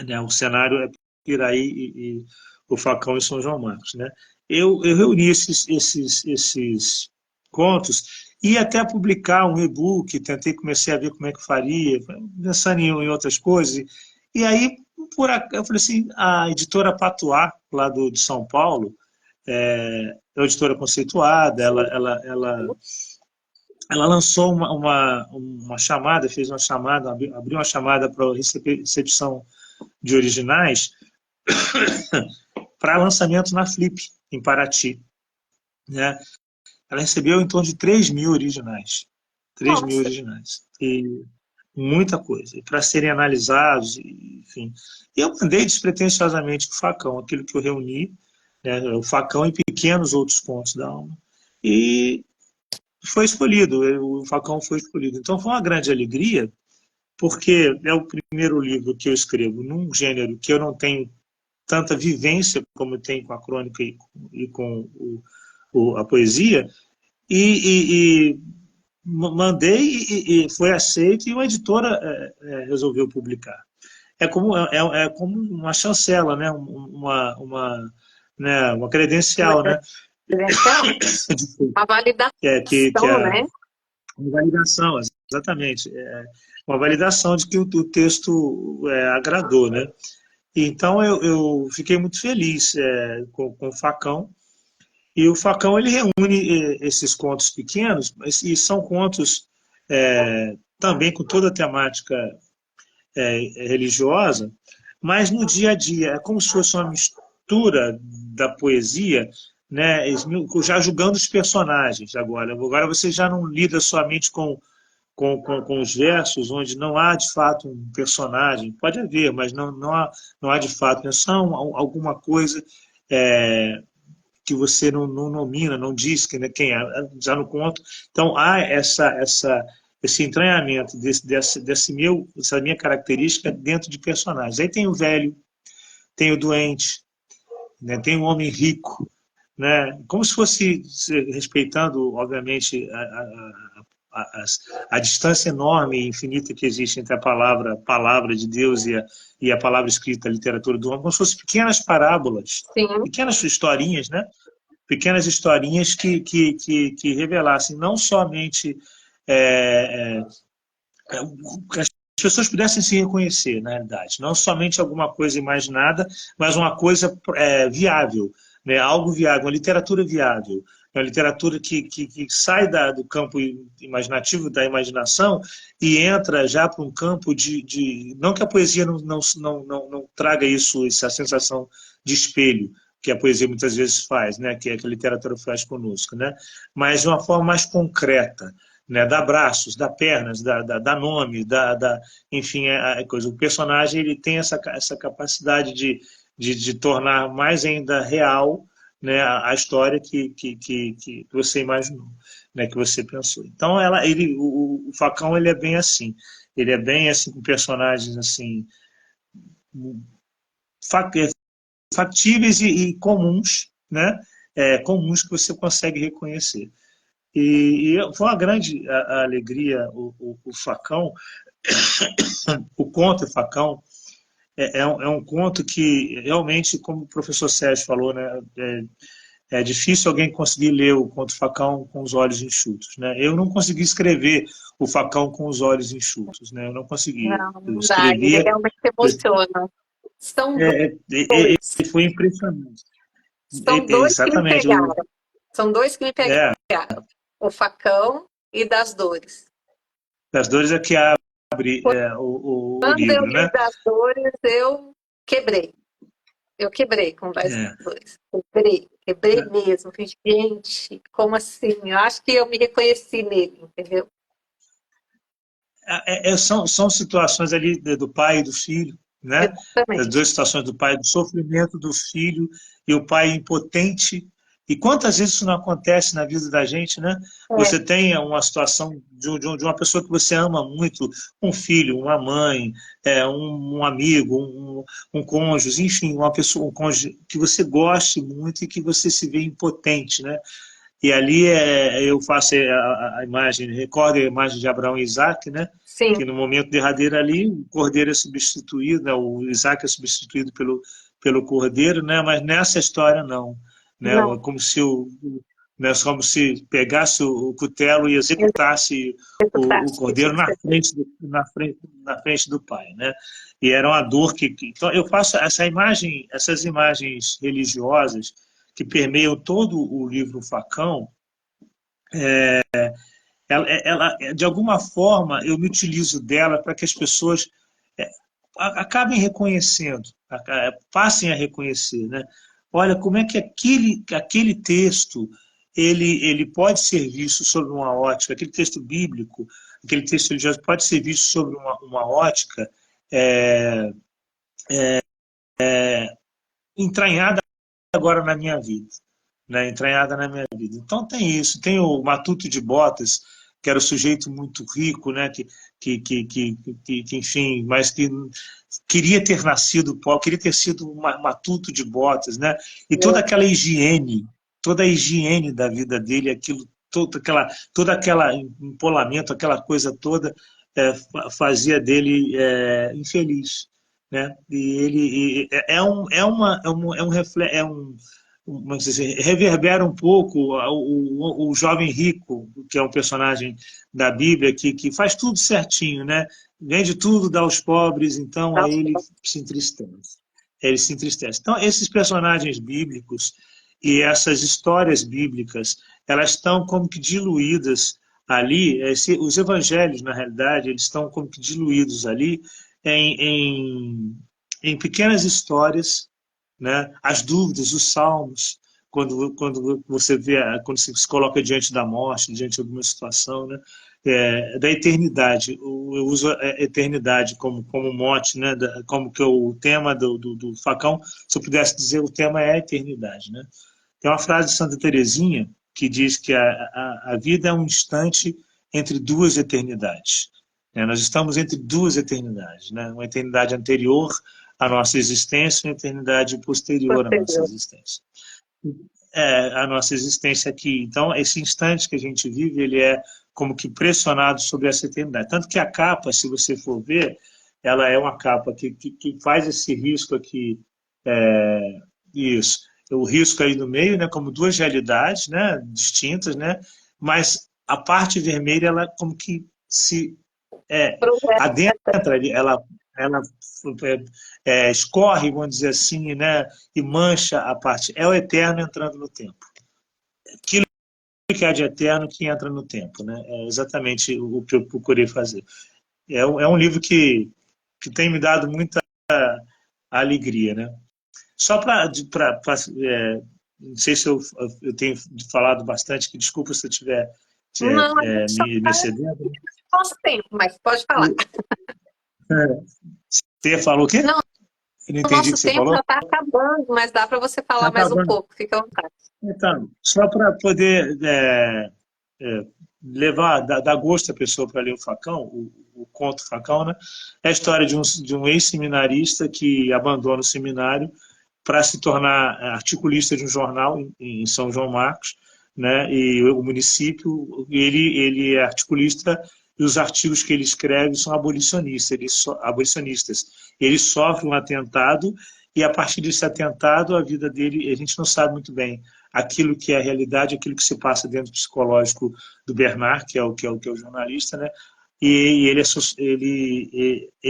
Né? O cenário é Piraí e o Facão em São João Marcos. Né? Eu reuni esses contos e até publicar um e-book, comecei a ver como é que faria, pensando em outras coisas. E aí, eu falei assim, a editora Patuá, lá de São Paulo, é uma editora conceituada, ela lançou uma chamada, fez uma chamada, abriu uma chamada para recepção de originais para lançamento na Flip, em Paraty. Né? Ela recebeu em torno de 3 mil originais. 3 mil originais. E muita coisa. Para serem analisados, enfim. E eu mandei despretensiosamente o Facão, aquilo que eu reuni, né, o Facão e pequenos outros contos da alma. E foi escolhido, o Facão foi escolhido. Então foi uma grande alegria, porque é o primeiro livro que eu escrevo num gênero que eu não tenho tanta vivência como eu tenho com a crônica e com a poesia, e mandei e foi aceito, e uma editora resolveu publicar. É como uma chancela, né? Uma credencial, né? Uma validação, né? Uma validação, exatamente. Uma validação de que o texto agradou, né? Então eu fiquei muito feliz com o Facão. E o Facão ele reúne esses contos pequenos, e são contos também com toda a temática religiosa, mas no dia a dia é como se fosse uma mistura da poesia, né, já julgando os personagens agora. Agora você já não lida somente com os versos, onde não há de fato um personagem, pode haver, mas não há de fato, é só alguma coisa que você não nomina, não diz quem é, já no conto. Então, há esse entranhamento dessa minha característica dentro de personagens. Aí tem o velho, tem o doente, né, tem o homem rico, né, como se fosse, respeitando, obviamente, a distância enorme e infinita que existe entre a palavra de Deus e a palavra escrita, a literatura do homem, como se fossem pequenas parábolas, Sim. pequenas historinhas, né? Pequenas historinhas que revelassem não somente que as pessoas pudessem se reconhecer, na realidade, não somente alguma coisa imaginada, mas uma coisa viável, né? Algo viável, uma literatura viável, uma literatura que sai do campo imaginativo, da imaginação, e entra já para um campo não que a poesia não traga isso, essa sensação de espelho, que a poesia muitas vezes faz, né? Que a literatura faz conosco, né? Mas de uma forma mais concreta, né? Dá braços, dá pernas, dá nome, enfim, coisa. O personagem ele tem essa capacidade de tornar mais ainda real, né, a história que você imaginou, né, que você pensou. Então, o Facão ele é bem assim. Ele é bem assim, com personagens assim, factíveis e comuns, né? Comuns que você consegue reconhecer. E foi uma grande alegria o Facão, o conto Facão. É um conto que realmente, como o professor Sérgio falou, né, é difícil alguém conseguir ler o conto Facão com os olhos enxutos, né? Eu não consegui escrever o Facão com os olhos enxutos, né? Eu não conseguia. Não, Eu não dá. Ele escrevia, realmente emociona. São dois. foi impressionante. São dois que me Exatamente. pegaram. São dois que me É, pegaram. O Facão e Das Dores. das dores é que abre o Quando eu livro, li né? Das Dores, eu quebrei. Eu quebrei com Das É. Dores. Quebrei mesmo. Falei, gente, como assim? Eu acho que eu me reconheci nele, entendeu? São situações ali do pai e do filho, né? As Exatamente. duas situações do pai, do sofrimento do filho e o pai impotente. E quantas vezes isso não acontece na vida da gente, né? É, Você tem uma situação de uma pessoa que você ama muito, um filho, uma mãe, um amigo, um cônjuge, enfim, uma pessoa, um cônjuge que você goste muito e que você se vê impotente, né? E ali eu faço a imagem, recordo a imagem de Abraão e Isaac, né? sim. Que no momento derradeiro ali, o cordeiro é substituído, né? O Isaac é substituído pelo cordeiro, né? Mas nessa história não. Né? Não, Como se pegasse o cutelo e executasse o executasse o que tinha cordeiro que ser feito. na frente do pai, né? E era uma dor então eu faço essas imagens religiosas que permeiam todo o livro Facão. De alguma forma, eu me utilizo dela para que as pessoas acabem reconhecendo, passem a reconhecer, né? Olha, como é que aquele texto ele pode ser visto sob uma ótica, aquele texto bíblico, aquele texto religioso pode ser visto sob uma ótica é, entranhada agora na minha vida, né? Entranhada na minha vida. Então tem isso, tem o Matuto de Botas, que era um sujeito muito rico, né? Enfim, mas que queria ter nascido pobre, queria ter sido um Matuto de Botas, né? E toda a higiene da vida dele, todo aquela empolamento, aquela coisa toda, fazia dele infeliz, né? E ele é um reflexo, vamos dizer, reverbera um pouco o jovem rico, que é um personagem da Bíblia, que faz tudo certinho, né? Vende tudo, dá aos pobres, então aí ele se entristece. Ele se entristece. Então, esses personagens bíblicos e essas histórias bíblicas, elas estão como que diluídas ali, os evangelhos, na realidade, eles estão como que diluídos ali em, em, em pequenas histórias, né? As dúvidas, os salmos, quando você vê, quando você se coloca diante da morte, diante de alguma situação, né? Da eternidade. Eu uso a eternidade como mote, né? Como que o tema do Facão, se eu pudesse dizer, o tema é a eternidade, né? Tem uma frase de Santa Teresinha que diz que a vida é um instante entre duas eternidades. Nós estamos entre duas eternidades, né? Uma eternidade anterior à nossa existência e uma eternidade posterior à nossa Posterior. existência. A nossa existência aqui. Então, esse instante que a gente vive, ele é como que pressionado sobre essa eternidade. Tanto que a capa, se você for ver, ela é uma capa que faz esse risco aqui, isso, o risco aí no meio, né, como duas realidades, né, distintas, né, mas a parte vermelha, ela como que se adentra, ela escorre, vamos dizer assim, né, e mancha a parte. É o eterno entrando no tempo. Aquilo que é de eterno que entra no tempo, né? É exatamente o que eu procurei fazer. É um livro que tem me dado muita alegria, né? Só para não sei se eu tenho falado bastante, que desculpa se eu estiver Não, a gente só me está excedendo. nosso tempo, mas pode falar. Você falou o quê? Não, Eu não o entendi o nosso que você tempo falou. já está acabando, mas dá para você falar Tá mais um bom. pouco, fica à vontade. Então, só para poder levar, dar gosto à pessoa para ler o Facão, o conto Facão, né? É a história de um ex-seminarista que abandona o seminário para se tornar articulista de um jornal em São João Marcos, né? E o município, ele é articulista e os artigos que ele escreve são abolicionistas. Ele sofre um atentado e a partir desse atentado a vida dele, a gente não sabe muito bem aquilo que é a realidade, aquilo que se passa dentro do psicológico do Bernard, que é o jornalista, né? E ele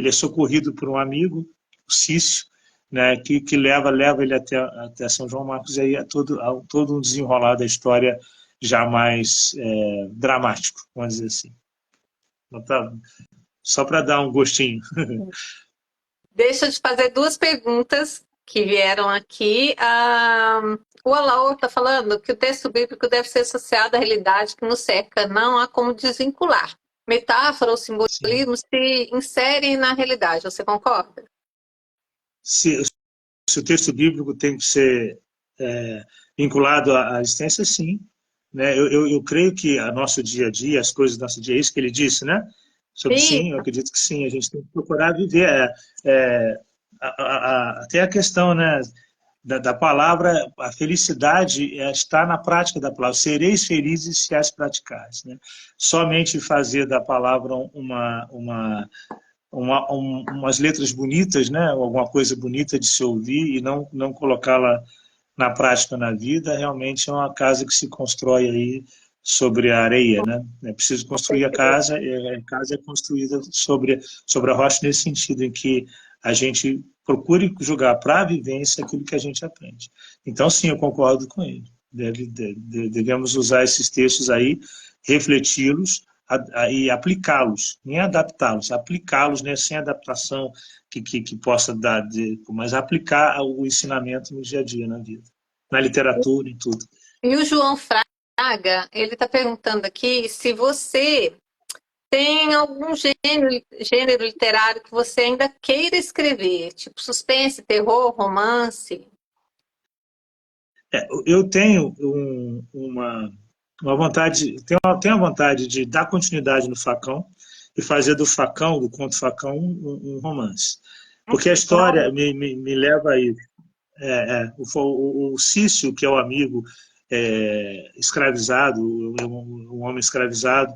é socorrido por um amigo, o Cício, né? Que leva ele até São João Marcos, e aí é todo um desenrolar da história já mais dramático, vamos dizer assim. Então, tá, só para dar um gostinho. Deixa eu te fazer duas perguntas que vieram aqui. O Alaor está falando que o texto bíblico deve ser associado à realidade que nos cerca, não há como desvincular. Metáfora ou Sim. simbolismo se inserem na realidade, você concorda? Se o texto bíblico tem que ser vinculado à existência, sim. Né? Eu creio que a nosso dia a dia, as coisas do nosso dia, é isso que ele disse, né? Sim, eu Isso. acredito que sim. A gente tem que procurar viver. Até a questão, né, da palavra, a felicidade está na prática da palavra. Sereis felizes se as praticares. Né? Somente fazer da palavra umas letras bonitas, né? Alguma coisa bonita de se ouvir e não colocá-la na prática na vida, realmente é uma casa que se constrói aí sobre a areia, né? É preciso construir a casa é construída sobre a rocha nesse sentido, em que a gente procure jogar para a vivência aquilo que a gente aprende. Então, sim, eu concordo com ele. Devemos usar esses textos aí, refleti-los e aplicá-los, nem adaptá-los, aplicá-los, né, sem adaptação que possa dar, mas aplicar o ensinamento no dia a dia, na vida, na literatura, em tudo. E o João Fraga, ele está perguntando aqui se você tem algum gênero literário que você ainda queira escrever, tipo suspense, terror, romance. Eu tenho uma vontade, tenho a vontade de dar continuidade no Facão e fazer do Facão, do conto Facão, um romance. Porque a história me leva a isso. O Cício, que é o amigo escravizado, um homem escravizado,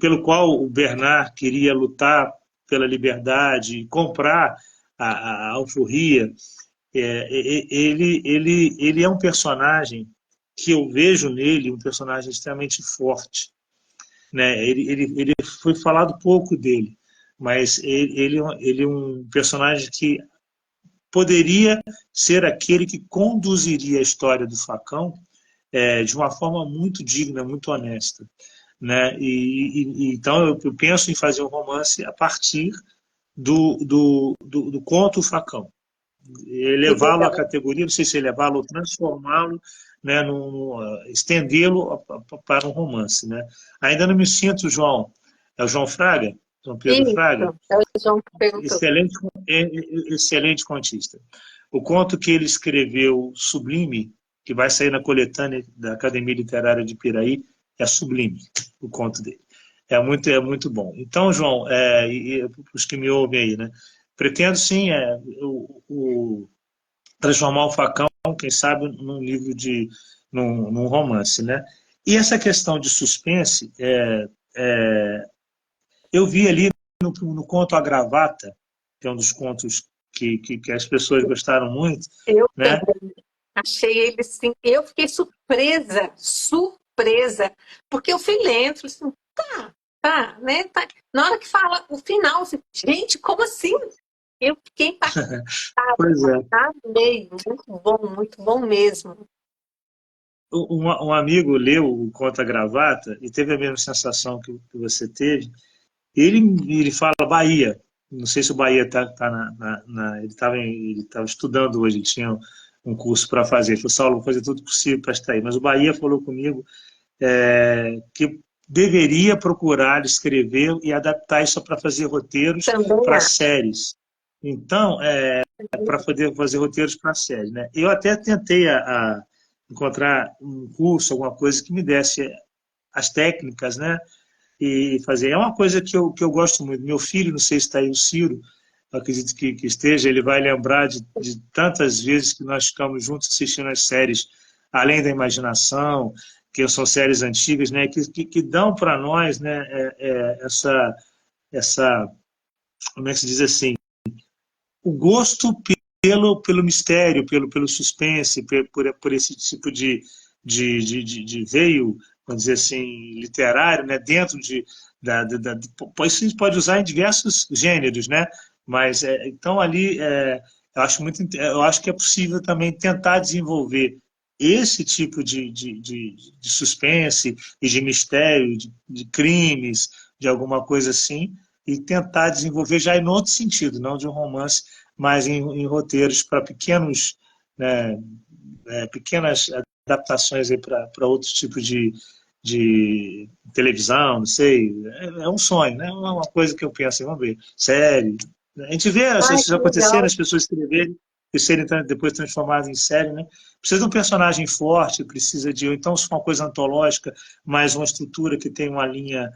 pelo qual o Bernard queria lutar pela liberdade, comprar a alforria, ele é um personagem que eu vejo nele, um personagem extremamente forte. Né? Ele foi falado pouco dele, mas ele é um personagem que poderia ser aquele que conduziria a história do Facão de uma forma muito digna, muito honesta. Né? Então eu penso em fazer um romance a partir do conto Facão. Elevá-lo à categoria, não sei se elevá-lo ou transformá-lo, né, estendê-lo para um romance. Né? Ainda não me sinto, João. É o João Fraga? João Pedro Isso, Fraga? é o João que perguntou. Excelente contista. O conto que ele escreveu, Sublime, que vai sair na coletânea da Academia Literária de Piraí, é sublime o conto dele. É muito bom. Então, João, e os que me ouvem aí, né? Pretendo sim transformar o Facão, quem sabe, num livro num romance, né? E essa questão de suspense, eu vi ali no conto A Gravata, que é um dos contos que as pessoas gostaram muito, Eu né? também achei ele assim, eu fiquei surpresa, porque eu fui lendo, assim, tá, né? Tá. Na hora que fala o final, assim, gente, como assim? Eu fiquei impactada, Pois é. amei, muito bom mesmo. Um amigo leu o Conto A Gravata e teve a mesma sensação que você teve. Ele fala Bahia. Não sei se o Bahia ele estava estudando hoje, ele tinha um curso para fazer. Ele falou, Saulo, vou fazer tudo possível para estar aí. Mas o Bahia falou comigo que deveria procurar escrever e adaptar isso para fazer roteiros Também para acho. séries. Então, para poder fazer roteiros para séries, né? Eu até tentei encontrar um curso, alguma coisa que me desse as técnicas, né? E fazer. É uma coisa que eu gosto muito. Meu filho, não sei se está aí o Ciro, acredito que esteja, ele vai lembrar de tantas vezes que nós ficamos juntos assistindo as séries Além da Imaginação, que são séries antigas, né, que dão para nós, né, essa, como é que se diz assim, o gosto pelo mistério, pelo suspense, por esse tipo de veio, vamos dizer assim, literário, né, dentro isso a gente pode usar em diversos gêneros, né, mas então ali eu acho que é possível também tentar desenvolver esse tipo de suspense e de mistério, de crimes, de alguma coisa assim, e tentar desenvolver já em outro sentido, não de um romance, mas em roteiros para pequenos, né, pequenas adaptações para outros tipos de televisão, não sei. É um sonho, né? É uma coisa que eu penso, vamos ver, série. A gente vê Ai, isso que acontecer, legal. as pessoas escreverem e serem depois transformadas em série, né? Precisa de um personagem forte, precisa de, ou então se for uma coisa antológica, mais uma estrutura que tem uma linha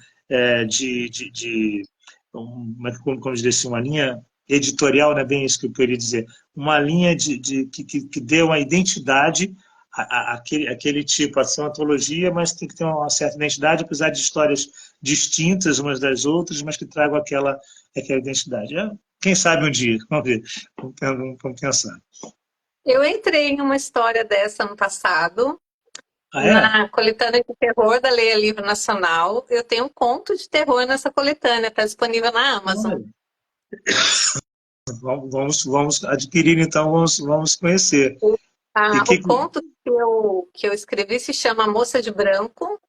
como dizer assim, uma linha editorial, não é bem isso que eu queria dizer, uma linha que dê uma identidade àquele tipo, a ser uma antologia, mas tem que ter uma certa identidade, apesar de histórias distintas umas das outras, mas que tragam aquela identidade. Quem sabe um dia, vamos ver, vamos pensar. Eu entrei em uma história dessa ano passado, Ah, é? na coletânea de terror da Leia Livro Nacional. Eu tenho um conto de terror nessa coletânea, está disponível na Amazon. Olha, vamos adquirir, então, vamos conhecer. E O conto que eu escrevi se chama A Moça de Branco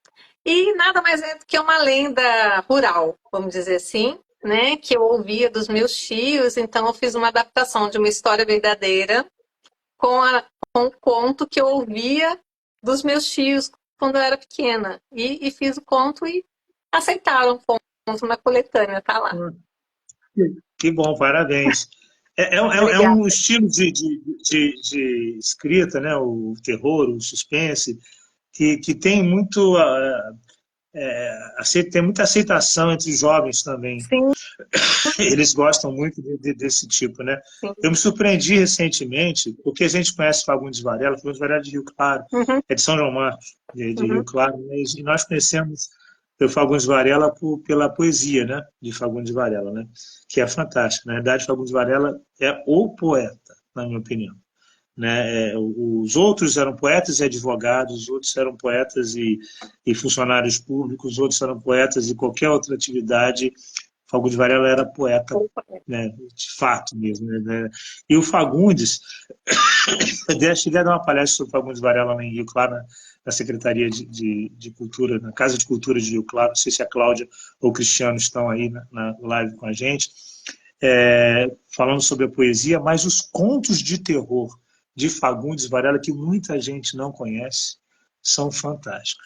e nada mais é do que uma lenda rural, vamos dizer assim, né? Que eu ouvia dos meus tios, então eu fiz uma adaptação de uma história verdadeira com o conto que eu ouvia dos meus tios quando eu era pequena. E fiz o conto e aceitaram o conto na coletânea, tá lá. que bom, parabéns. É Obrigada. um estilo de escrita, né? O terror, o suspense, que tem muito, tem muita aceitação entre os jovens também. Sim, Eles gostam muito desse tipo, né? sim. Eu me surpreendi recentemente, porque a gente conhece Fagundes Varela, Fagundes Varela é de Rio Claro, Uhum, é de São João Marcos, de Rio uhum. Claro, e nós conhecemos o Fagundes Varela pela poesia, né? De Fagundes Varela, né? Que é fantástica. Na verdade, Fagundes Varela é o poeta, na minha opinião. Né? Os outros eram poetas e advogados, os outros eram poetas e funcionários públicos, os outros eram poetas e qualquer outra atividade. Fagundes Varela era poeta, né, de fato mesmo. Né? E o Fagundes, eu cheguei a dar uma palestra sobre Fagundes Varela lá em Rio Claro, na Secretaria de Cultura, na Casa de Cultura de Rio Claro, não sei se a Cláudia ou o Cristiano estão aí na live com a gente, falando sobre a poesia, mas os contos de terror de Fagundes Varela, que muita gente não conhece, são fantásticos.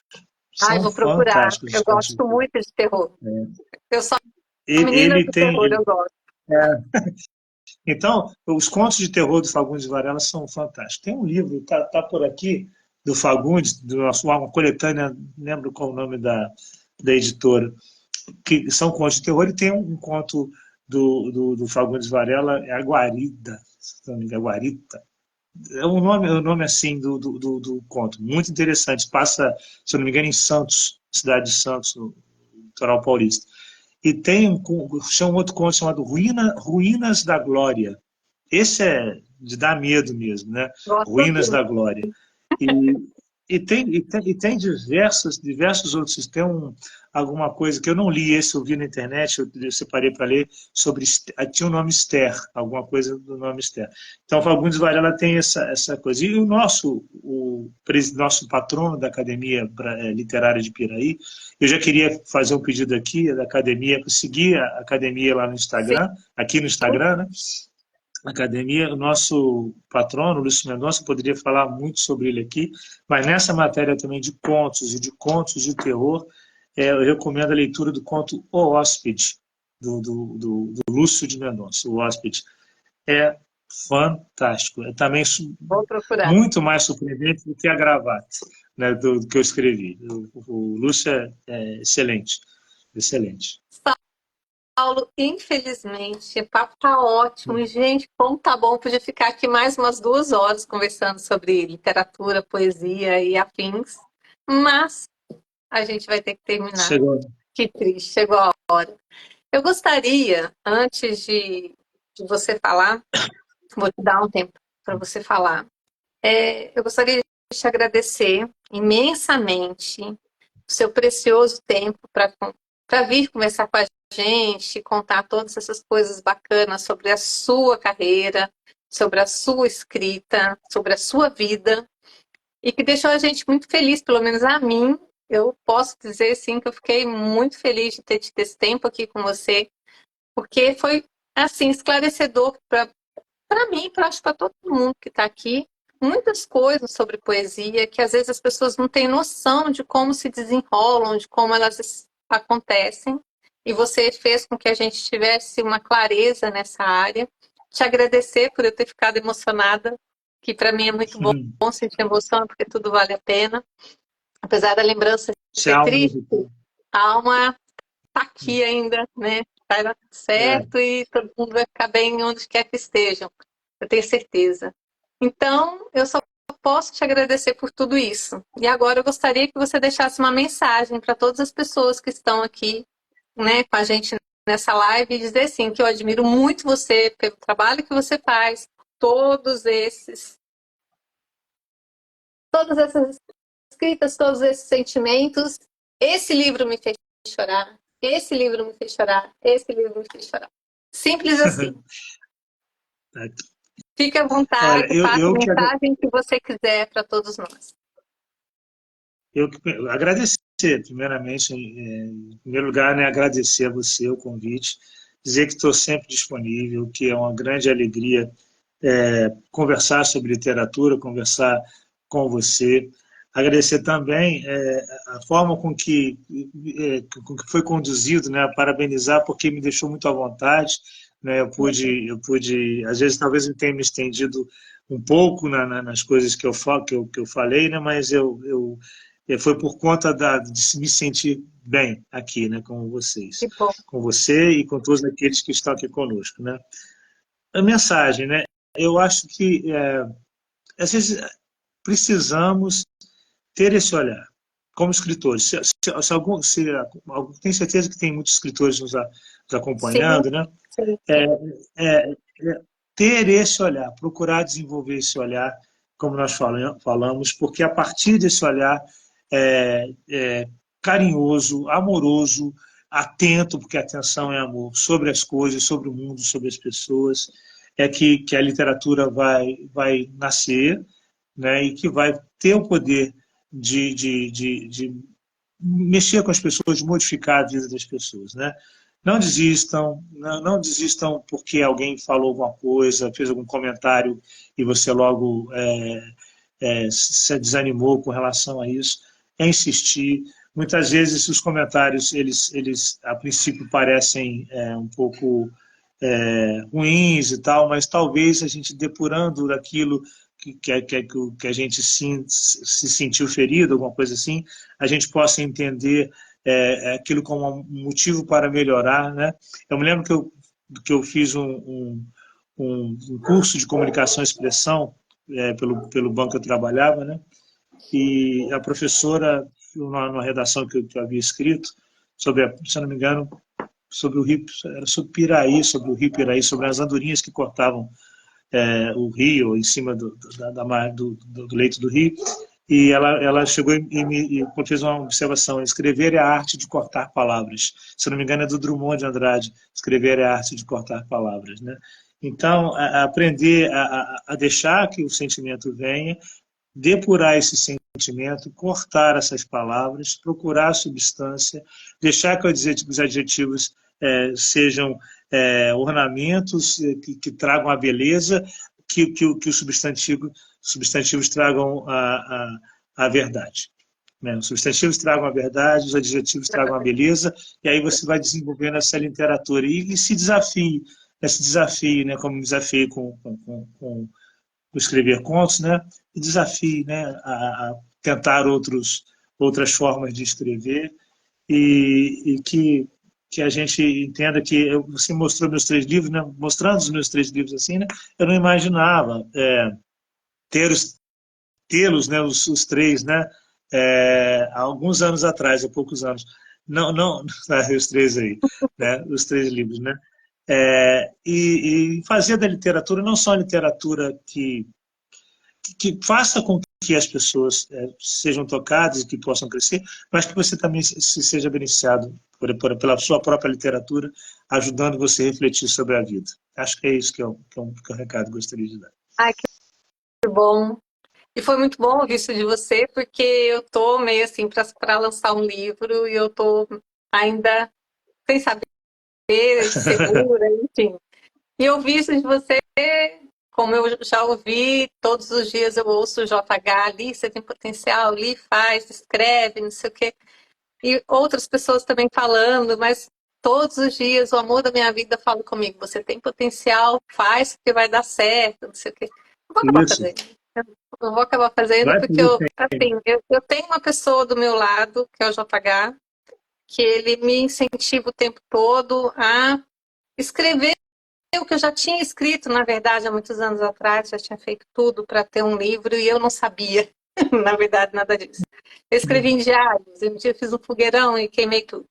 Ai, São vou procurar. fantásticos os Eu contos de gosto terror. muito de terror. Eu sou uma Ele, menina ele do terror, tem. eu gosto. Então, os contos de terror do Fagundes Varela são fantásticos. Tem um livro, tá por aqui, do Fagundes, uma coletânea, não lembro qual o nome da editora, que são contos de terror, e tem um conto do Fagundes Varela, é a Guarida, se não me engano, Guarita. É o nome assim do conto, muito interessante. Passa, se eu não me engano, em Santos, cidade de Santos, no litoral paulista. E tem um outro conto chamado Ruínas da Glória. Esse é de dar medo mesmo, né? Gosto Ruínas assim. da Glória. E, e tem diversos outros. Tem alguma coisa que eu não li, esse eu vi na internet, eu separei para ler, sobre. Tinha o nome Esther, alguma coisa do nome Esther. Então, o Fagundes Varela tem essa coisa. E nosso patrono da Academia Literária de Piraí, eu já queria fazer um pedido aqui da Academia, para seguir a Academia lá no Sim. Instagram, aqui no Instagram, né? Academia, o nosso patrono, Lúcio Mendonça, poderia falar muito sobre ele aqui, mas nessa matéria também de contos e de contos de terror, eu recomendo a leitura do conto O Hóspede, do Lúcio de Mendonça. O Hóspede é fantástico. É também Vou procurar. muito mais surpreendente do que a gravata, né, do que eu escrevi. O Lúcio é excelente, excelente. Paulo, infelizmente, o papo tá ótimo. E, gente, como tá bom, podia ficar aqui mais umas 2 horas conversando sobre literatura, poesia e afins. Mas a gente vai ter que terminar. Chegou. Que triste, chegou a hora. Eu gostaria, antes de você falar, vou te dar um tempo para você falar. Eu gostaria de te agradecer imensamente o seu precioso tempo para vir conversar com a gente, contar todas essas coisas bacanas sobre a sua carreira, sobre a sua escrita, sobre a sua vida, e que deixou a gente muito feliz, pelo menos a mim. Eu posso dizer, sim, que eu fiquei muito feliz de ter tido esse tempo aqui com você, porque foi, assim, esclarecedor para mim, acho para todo mundo que está aqui, muitas coisas sobre poesia que às vezes as pessoas não têm noção de como se desenrolam, de como elas acontecem. E você fez com que a gente tivesse uma clareza nessa área. Te agradecer por eu ter ficado emocionada, que para mim é muito bom sentir emoção, porque tudo vale a pena. Apesar da lembrança Você é ser alma triste, musical. a alma está aqui ainda, né? Vai dar tudo É. certo e todo mundo vai ficar bem onde quer que estejam. Eu tenho certeza. Então, eu só posso te agradecer por tudo isso. E agora eu gostaria que você deixasse uma mensagem para todas as pessoas que estão aqui, né, com a gente nessa live e dizer assim que eu admiro muito você pelo trabalho que você faz, todas essas escritas, todos esses sentimentos. Esse livro me fez chorar. Esse livro me fez chorar. Esse livro me fez chorar. Simples assim. Fique à Olha, vontade, passe a mensagem que você quiser para todos nós. eu agradecer, primeiramente, em primeiro lugar, né, agradecer a você o convite, dizer que estou sempre disponível, que é uma grande alegria conversar sobre literatura, conversar com você. Agradecer também a forma com que foi conduzido, né, parabenizar, porque me deixou muito à vontade. Né, eu pude, às vezes, talvez eu tenha me estendido um pouco nas coisas que eu falei, né, mas foi por conta de me sentir bem aqui, né, com vocês, Que bom. com você e com todos aqueles que estão aqui conosco, né. A mensagem, né, eu acho que às vezes precisamos ter esse olhar como escritores. Tem certeza que tem muitos escritores nos Sim, acompanhando, né? sim, É, sim. é, ter esse olhar, procurar desenvolver esse olhar, como nós falamos, porque a partir desse olhar carinhoso, amoroso, atento, porque atenção é amor, sobre as coisas, sobre o mundo, sobre as pessoas, é que a literatura vai nascer, né, e que vai ter o poder de mexer com as pessoas, de modificar a vida das pessoas. Né? Não desistam, não desistam porque alguém falou alguma coisa, fez algum comentário e você logo se desanimou com relação a isso. É insistir. Muitas vezes os comentários, eles a princípio parecem um pouco ruins e tal, mas talvez a gente depurando aquilo que a gente se sentiu ferido, alguma coisa assim, a gente possa entender aquilo como um motivo para melhorar, né? Eu me lembro que eu fiz um curso de comunicação e expressão pelo banco que eu trabalhava, né? E a professora, numa redação que eu havia escrito, se eu não me engano, sobre o rio, era sobre Piraí, sobre o rio Piraí, sobre as andorinhas que cortavam o rio em cima do leito do rio, e ela chegou e fez uma observação: escrever é a arte de cortar palavras. Se eu não me engano, é do Drummond de Andrade, escrever é a arte de cortar palavras, né? Então, aprender a deixar que o sentimento venha, depurar esse sentimento, cortar essas palavras, procurar a substância, deixar que os adjetivos sejam ornamentos que tragam a beleza, que os substantivos tragam a verdade. Né? Os substantivos tragam a verdade, os adjetivos tragam a beleza, e aí você vai desenvolvendo essa literatura. E se desafie, esse desafio, né, como desafio com escrever contos, né, e desafie, né, a tentar outras formas de escrever, e que a gente entenda que você mostrou meus 3 livros, né, mostrando os meus 3 livros assim, né, eu não imaginava tê-los, né, os 3, né, há alguns anos atrás, há poucos anos, não os 3 aí, né, os 3 livros, né, e fazer da literatura não só a literatura que faça com que as pessoas sejam tocadas e que possam crescer, mas que você também seja beneficiado pela sua própria literatura, ajudando você a refletir sobre a vida. Acho que é isso que é um recado que eu gostaria de dar. Ai, que bom. E foi muito bom ouvir isso de você, porque eu tô meio assim para lançar um livro e eu tô ainda sem saber, segura, enfim. E ouvir isso de você, como eu já ouvi, todos os dias eu ouço o JH ali, você tem potencial, ali faz, escreve, não sei o quê. E outras pessoas também falando, mas todos os dias o amor da minha vida fala comigo, você tem potencial, faz que vai dar certo, não sei o quê. Eu vou acabar Isso. fazendo. Eu vou acabar fazendo Vai porque fazer assim, eu tenho uma pessoa do meu lado, que é o JH, que ele me incentiva o tempo todo a escrever o que eu já tinha escrito, na verdade, há muitos anos atrás, já tinha feito tudo para ter um livro e eu não sabia, na verdade, nada disso. Eu escrevi em diários, um dia eu fiz um fogueirão e queimei tudo.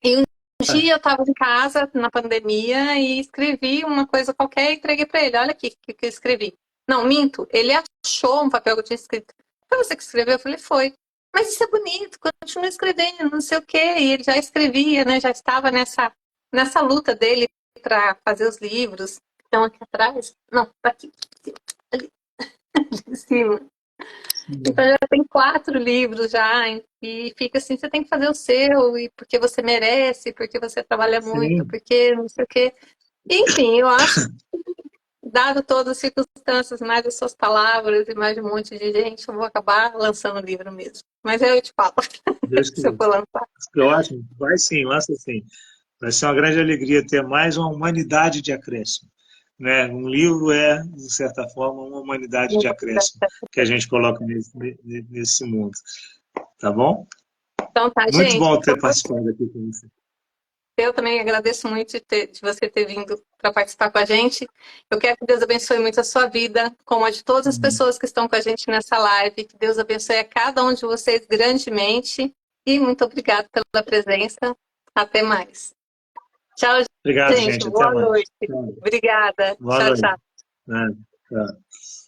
E um dia eu estava em casa, na pandemia, e escrevi uma coisa qualquer e entreguei para ele. Olha aqui o que eu escrevi. Não, minto. Ele achou um papel que eu tinha escrito. Foi você que escreveu? Eu falei, foi. Mas isso é bonito, continua escrevendo, não sei o quê. E ele já escrevia, né? Já estava nessa luta dele para fazer os livros. Então, aqui atrás. Não, tá aqui. Ali, em cima. Então já tem 4 livros já, e fica assim, você tem que fazer o seu, e porque você merece, porque você trabalha muito, Sim. porque não sei o quê. Enfim, eu acho, dado todas as circunstâncias, mais as suas palavras e mais um monte de gente, eu vou acabar lançando o livro mesmo. Mas aí eu te falo, Deus se eu querido. for lançar. Ótimo. Vai sim, lança sim. Vai ser uma grande alegria ter mais uma humanidade de acréscimo. Né? Um livro de certa forma, uma humanidade de acréscimo que a gente coloca nesse mundo. Tá bom? Então tá, Muito gente. bom ter participado aqui com você. Eu também agradeço muito de você ter vindo para participar com a gente. Eu quero que Deus abençoe muito a sua vida, como a de todas as pessoas que estão com a gente nessa live. Que Deus abençoe a cada um de vocês grandemente. E muito obrigada pela presença. Até mais. Tchau, Obrigado, gente. gente. Até Boa mais. noite. Obrigada. Boa Tchau, noite. tchau. Tchau.